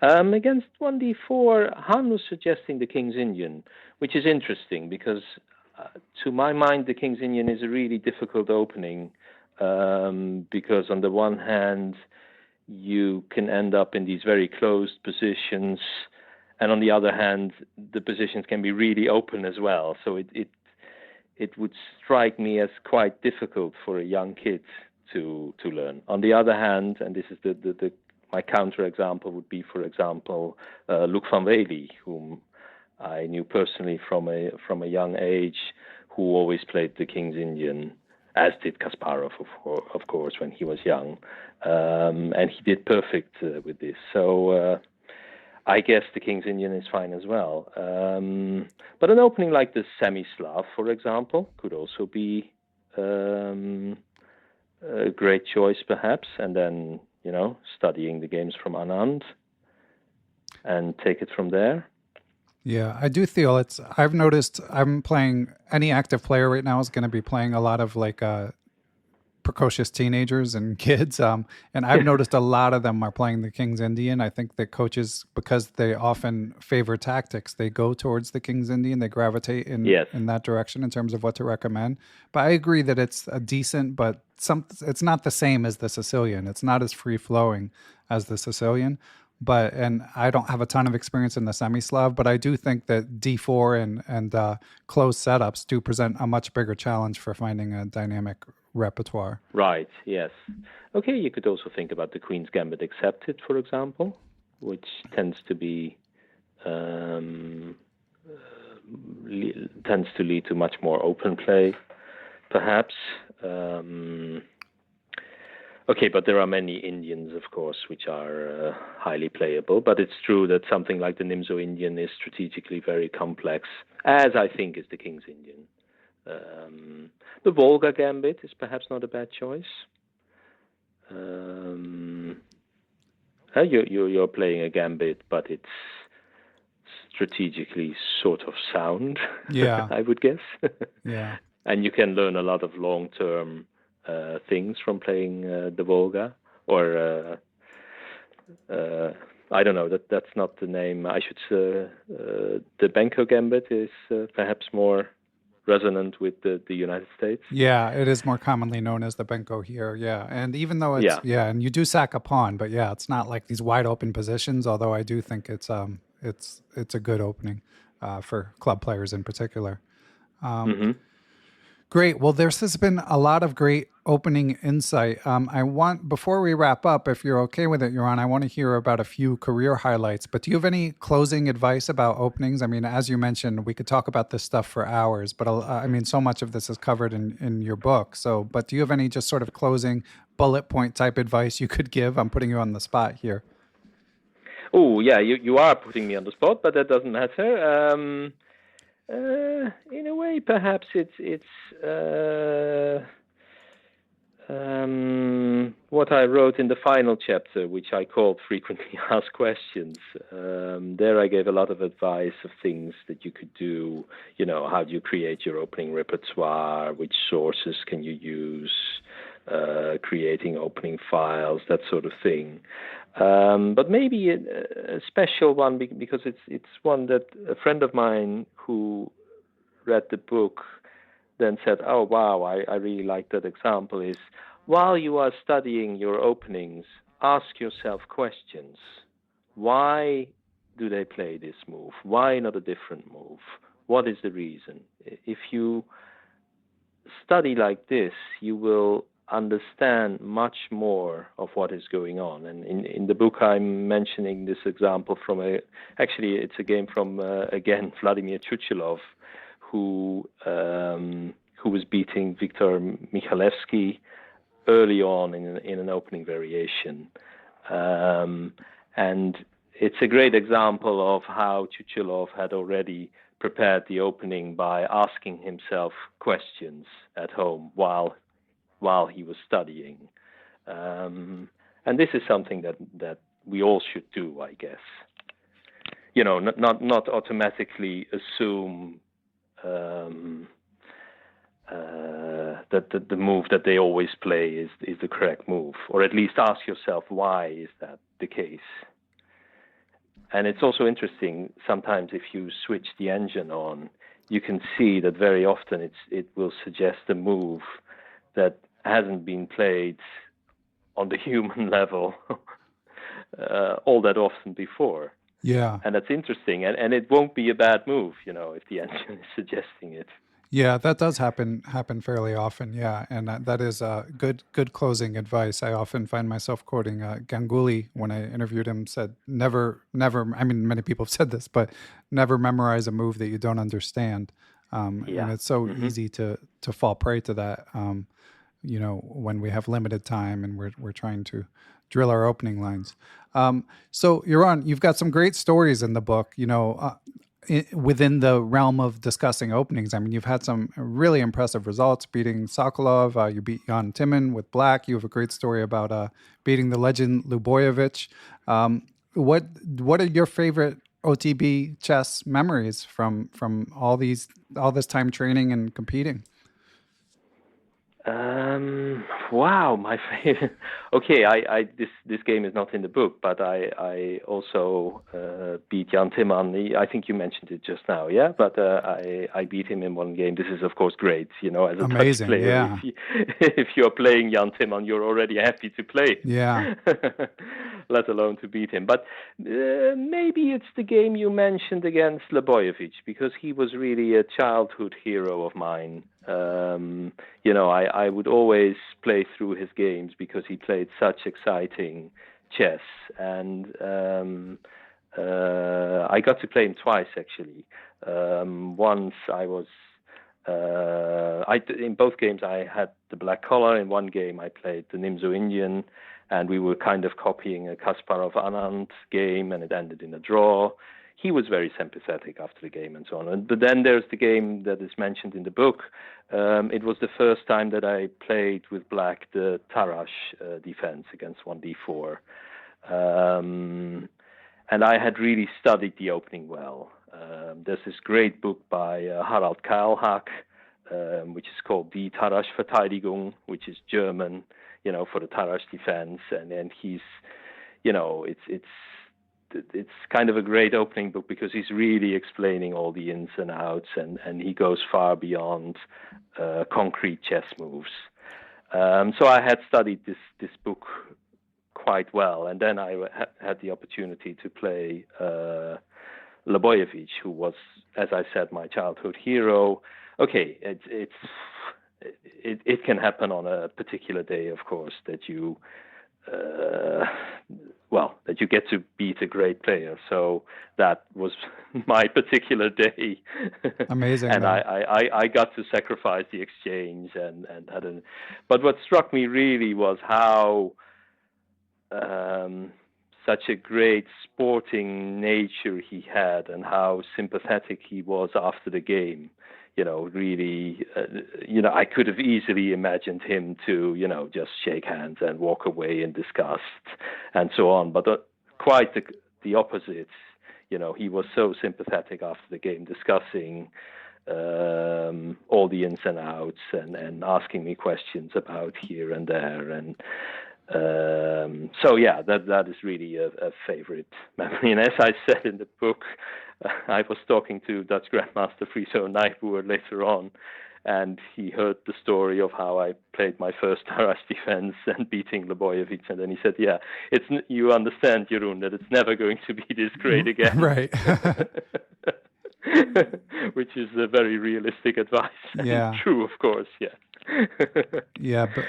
Against 1d4, Han was suggesting the King's Indian, which is interesting because, to my mind, the King's Indian is a really difficult opening because on the one hand, you can end up in these very closed positions, and on the other hand, the positions can be really open as well. So it would strike me as quite difficult for a young kid to learn. On the other hand, and this is my counter example would be, for example, Luc van Wely, whom I knew personally from a young age, who always played the King's Indian, as did Kasparov, of course, when he was young, and he did perfect with this. So I guess the King's Indian is fine as well. But an opening like the Semi-Slav, for example, could also be a great choice, perhaps. And then, studying the games from Anand and take it from there. Yeah, I do feel I've noticed I'm playing, any active player right now is going to be playing a lot of precocious teenagers and kids. And I've noticed a lot of them are playing the King's Indian. I think that coaches, because they often favor tactics, they go towards the King's Indian. They gravitate in that direction in terms of what to recommend. But I agree that it's a decent, but it's not the same as the Sicilian. It's not as free-flowing as the Sicilian. And I don't have a ton of experience in the Semi-Slav, but I do think that d4 and closed setups do present a much bigger challenge for finding a dynamic repertoire. Right, yes. Okay, you could also think about the Queen's Gambit Accepted, for example, which tends to be tends to lead to much more open play, perhaps. Okay, but there are many Indians, of course, which are highly playable. But it's true that something like the Nimzo Indian is strategically very complex, as I think is the King's Indian. The Volga Gambit is perhaps not a bad choice. You're playing a gambit, but it's strategically sort of sound. Yeah. I would guess. Yeah. And you can learn a lot of long-term things from playing the Volga, or I don't know. That's not the name. I should say the Benko Gambit is perhaps more resonant with the United States. Yeah, it is more commonly known as the Benko here. Yeah, and even though it's Yeah. and you do sack a pawn, but yeah, it's not like these wide open positions. Although I do think it's a good opening for club players in particular. Mm-hmm. Great. Well, has been a lot of great opening insight. I want, before we wrap up, if you're okay with it, Jeroen, I want to hear about a few career highlights. But do you have any closing advice about openings? I mean, as you mentioned, we could talk about this stuff for hours, but I mean, so much of this is covered in your book. So, but do you have any just sort of closing bullet point type advice you could give? I'm putting you on the spot here. Oh, yeah, you are putting me on the spot, but that doesn't matter. In a way, perhaps it's what I wrote in the final chapter, which I called Frequently Asked Questions. There I gave a lot of advice of things that you could do. You know, how do you create your opening repertoire? Which sources can you use? Creating opening files, that sort of thing. But maybe a special one, because it's one that a friend of mine who read the book then said, oh, wow, I really like that example, is while you are studying your openings, ask yourself questions. Why do they play this move? Why not a different move? What is the reason? If you study like this, you will understand much more of what is going on. And in the book, I'm mentioning this example from actually it's a game from, again, Vladimir Chuchilov, who was beating Viktor Michalewski early on in an opening variation. And it's a great example of how Chuchilov had already prepared the opening by asking himself questions at home while he was studying. And this is something that we all should do, I guess. You know, not automatically assume that the move that they always play is the correct move, or at least ask yourself, why is that the case? And it's also interesting, sometimes if you switch the engine on, you can see that very often it will suggest a move that hasn't been played on the human level all that often before. Yeah. And that's interesting. And it won't be a bad move, you know, if the engine is suggesting it. Yeah, that does happen fairly often. Yeah, and that is good closing advice. I often find myself quoting Ganguly when I interviewed him. Said never. I mean, many people have said this, but never memorize a move that you don't understand. And it's so easy to fall prey to that. You know, when we have limited time and we're trying to drill our opening lines. So, Jeroen, you've got some great stories in the book. You know. Within the realm of discussing openings, I mean, you've had some really impressive results, beating Sokolov. You beat Jan Timman with black. You have a great story about beating the legend Lubojevic. What are your favorite OTB chess memories from all this time training and competing? Wow, my favorite. Okay, this game is not in the book, but I also beat Jan Timman. I think you mentioned it just now, yeah. But I beat him in one game. This is of course great, you know, as a amazing, touch player. yeah. If you're playing Jan Timman, you're already happy to play. Yeah. Let alone to beat him. But maybe it's the game you mentioned against Lubojevic, because he was really a childhood hero of mine. You know, I would always play through his games because he played such exciting chess. And I got to play him twice, actually. Once I was... in both games I had the black color. In one game I played the Nimzo Indian, and we were kind of copying a Kasparov Anand game, and it ended in a draw. He was very sympathetic after the game and so on. But then there's the game that is mentioned in the book. It was the first time that I played with black the Tarrasch defense against 1d4. And I had really studied the opening well. There's this great book by Harald Kailhag, which is called Die Tarrasch-Verteidigung, which is German, for the Tarrasch defense. And then he's, it's kind of a great opening book because he's really explaining all the ins and outs, and he goes far beyond concrete chess moves. So I had studied this book quite well, and then I had the opportunity to play Lebojevic, who was, as I said, my childhood hero. Okay, it can happen on a particular day, of course, that you get to beat a great player. So that was my particular day. Amazing. And I got to sacrifice the exchange and but what struck me really was how such a great sporting nature he had, and how sympathetic he was after the game. Really, I could have easily imagined him to, just shake hands and walk away in disgust and so on. But quite the opposite. He was so sympathetic after the game, discussing all the ins and outs and asking me questions about here and there. And so, yeah, that is really a favorite memory. And as I said in the book, I was talking to Dutch Grandmaster Friso Nijboer later on, and he heard the story of how I played my first Tarrasch defense and beating Lebojevic, and then he said, "Yeah, you understand, Jeroen, that it's never going to be this great again." Right. Which is a very realistic advice. Yeah. True, of course. Yeah. Yeah, but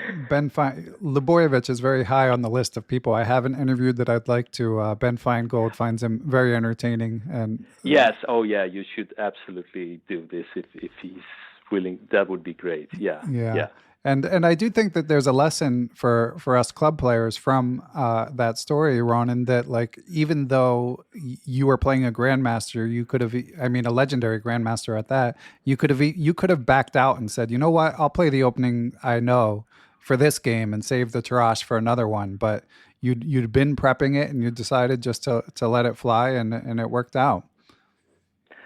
Lebojevic is very high on the list of people I haven't interviewed that I'd like to. Ben Feingold finds him very entertaining, and yes, oh yeah, you should absolutely do this if he's willing. That would be great. Yeah. And I do think that there's a lesson for us club players from that story, Ron, in that, like, even though you were playing a grandmaster, you could have, a legendary grandmaster at that, you could have backed out and said, you know what, I'll play the opening I know for this game and save the Tarrasch for another one. But you'd been prepping it, and you decided just to let it fly, and it worked out.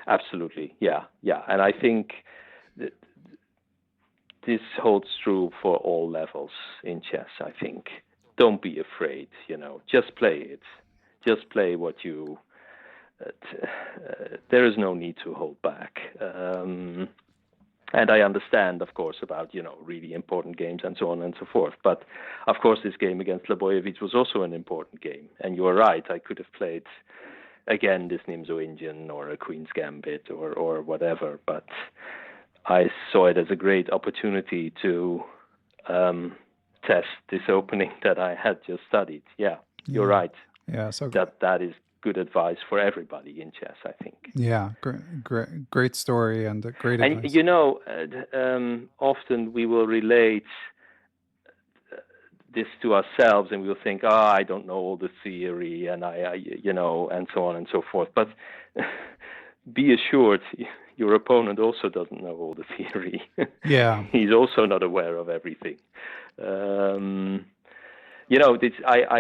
Absolutely, yeah, and I think this holds true for all levels in chess, I think. Don't be afraid, just play it. Just play what you... there is no need to hold back. And I understand, of course, about, really important games and so on and so forth. But, of course, this game against Lebojevic was also an important game. And you are right, I could have played, again, this Nimzo Indian or a Queen's Gambit or whatever, but I saw it as a great opportunity to test this opening that I had just studied. Yeah, you're right. Yeah, so that is good advice for everybody in chess, I think. Yeah, great story and great advice. And often we will relate this to ourselves, and we'll think, I don't know all the theory, and I and so on and so forth. But be assured, your opponent also doesn't know all the theory. Yeah. He's also not aware of everything. I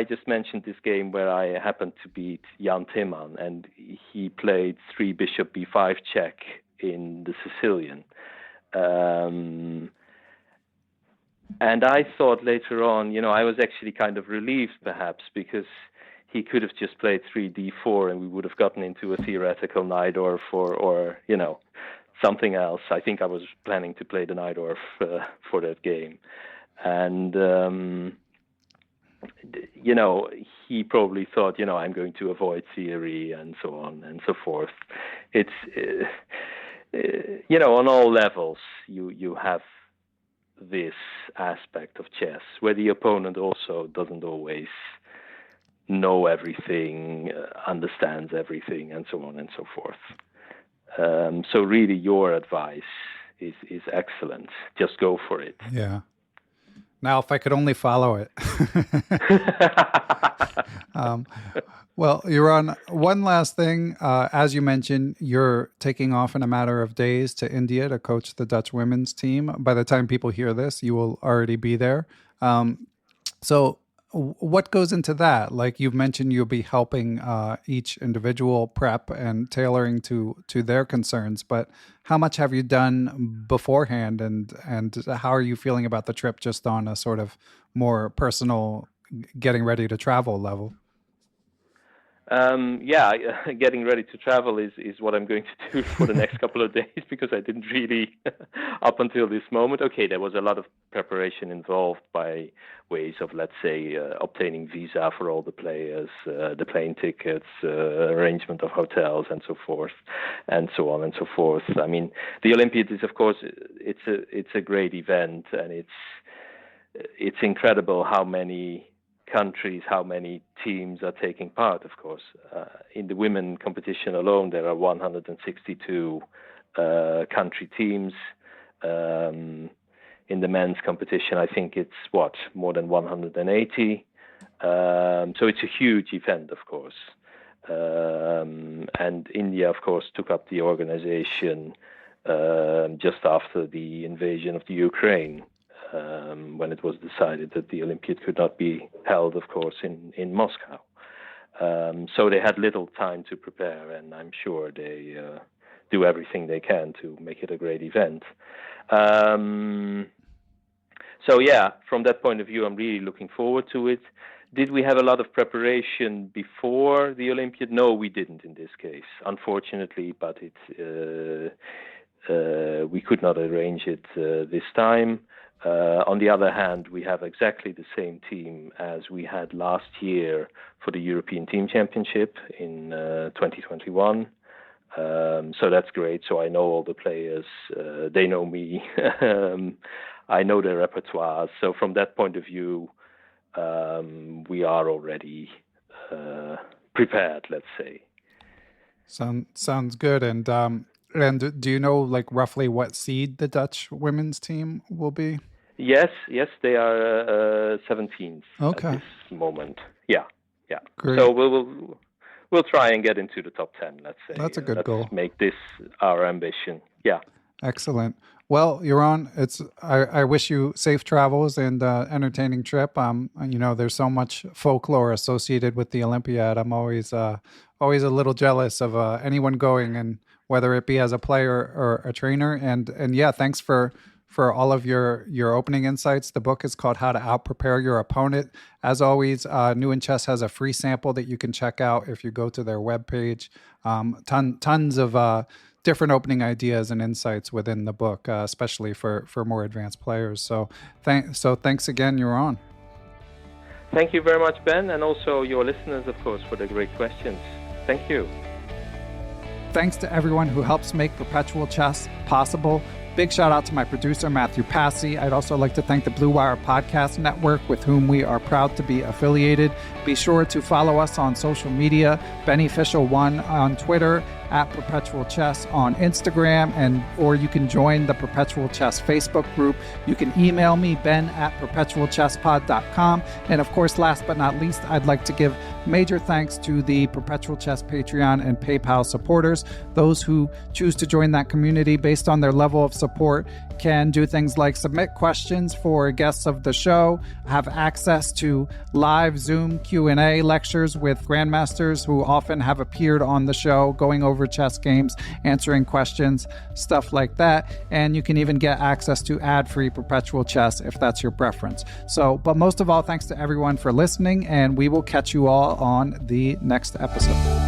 just mentioned this game where I happened to beat Jan Timman, and he played 3 bishop b5 check in the Sicilian. And I thought later on, I was actually kind of relieved perhaps, because he could have just played 3d4 and we would have gotten into a theoretical Najdorf or something else. I think I was planning to play the Najdorf for that game. And, he probably thought, I'm going to avoid theory and so on and so forth. It's, on all levels, you have this aspect of chess where the opponent also doesn't always know everything, understands everything, and so on and so forth. So really your advice is excellent. Just go for it. Yeah. Now, if I could only follow it. Well, Jeroen, one last thing. As you mentioned, you're taking off in a matter of days to India to coach the Dutch women's team. By the time people hear this, you will already be there. So what goes into that? Like you've mentioned, you'll be helping each individual prep and tailoring to their concerns. But how much have you done beforehand, and how are you feeling about the trip, just on a sort of more personal, getting ready to travel level? Getting ready to travel is what I'm going to do for the next couple of days, because I didn't really up until this moment. Okay, there was a lot of preparation involved by ways of, let's say, obtaining visa for all the players, the plane tickets, arrangement of hotels, and so forth, and so on and so forth. I mean, the Olympiad is, of course, it's a great event, and it's incredible how many countries, how many teams are taking part, of course. In the women competition alone, there are 162 country teams. In the men's competition, I think it's, more than 180. So it's a huge event, of course. And India, of course, took up the organization just after the invasion of the Ukraine. When it was decided that the Olympiad could not be held, of course, in Moscow. So they had little time to prepare, and I'm sure they do everything they can to make it a great event. From that point of view, I'm really looking forward to it. Did we have a lot of preparation before the Olympiad? No, we didn't in this case, unfortunately, but we could not arrange it this time. On the other hand, we have exactly the same team as we had last year for the European Team Championship in 2021. So that's great. So I know all the players. They know me. I know their repertoire. So from that point of view, we are already prepared, let's say. Sounds good. And do you know, like, roughly what seed the Dutch women's team will be? Yes, they are 17th at this moment. Yeah. Great. So we'll try and get into the top 10. Let's say that's a good goal. Let's make this our ambition. Yeah. Excellent. Well, Jeroen, I wish you safe travels and entertaining trip. There's so much folklore associated with the Olympiad. I'm always a little jealous of anyone going, and whether it be as a player or a trainer. And yeah, thanks for all of your opening insights. The book is called How to Out-Prepare Your Opponent. As always, New in Chess has a free sample that you can check out if you go to their webpage. Tons of different opening ideas and insights within the book, especially for more advanced players. So thanks again, Jeroen. Thank you very much, Ben, and also your listeners, of course, for the great questions. Thank you. Thanks to everyone who helps make Perpetual Chess possible. Big shout out to my producer, Matthew Passy. I'd also like to thank the Blue Wire Podcast Network, with whom we are proud to be affiliated. Be sure to follow us on social media, Beneficial1 on Twitter, at Perpetual Chess on Instagram, or you can join the Perpetual Chess Facebook group. You can email me, ben@perpetualchesspod.com. And of course, last but not least, I'd like to give major thanks to the Perpetual Chess Patreon and PayPal supporters. Those who choose to join that community based on their level of support can do things like submit questions for guests of the show, have access to live Zoom Q&A lectures with grandmasters who often have appeared on the show, going over chess games, answering questions, stuff like that. And you can even get access to ad-free Perpetual Chess if that's your preference. But most of all, thanks to everyone for listening, and we will catch you all on the next episode.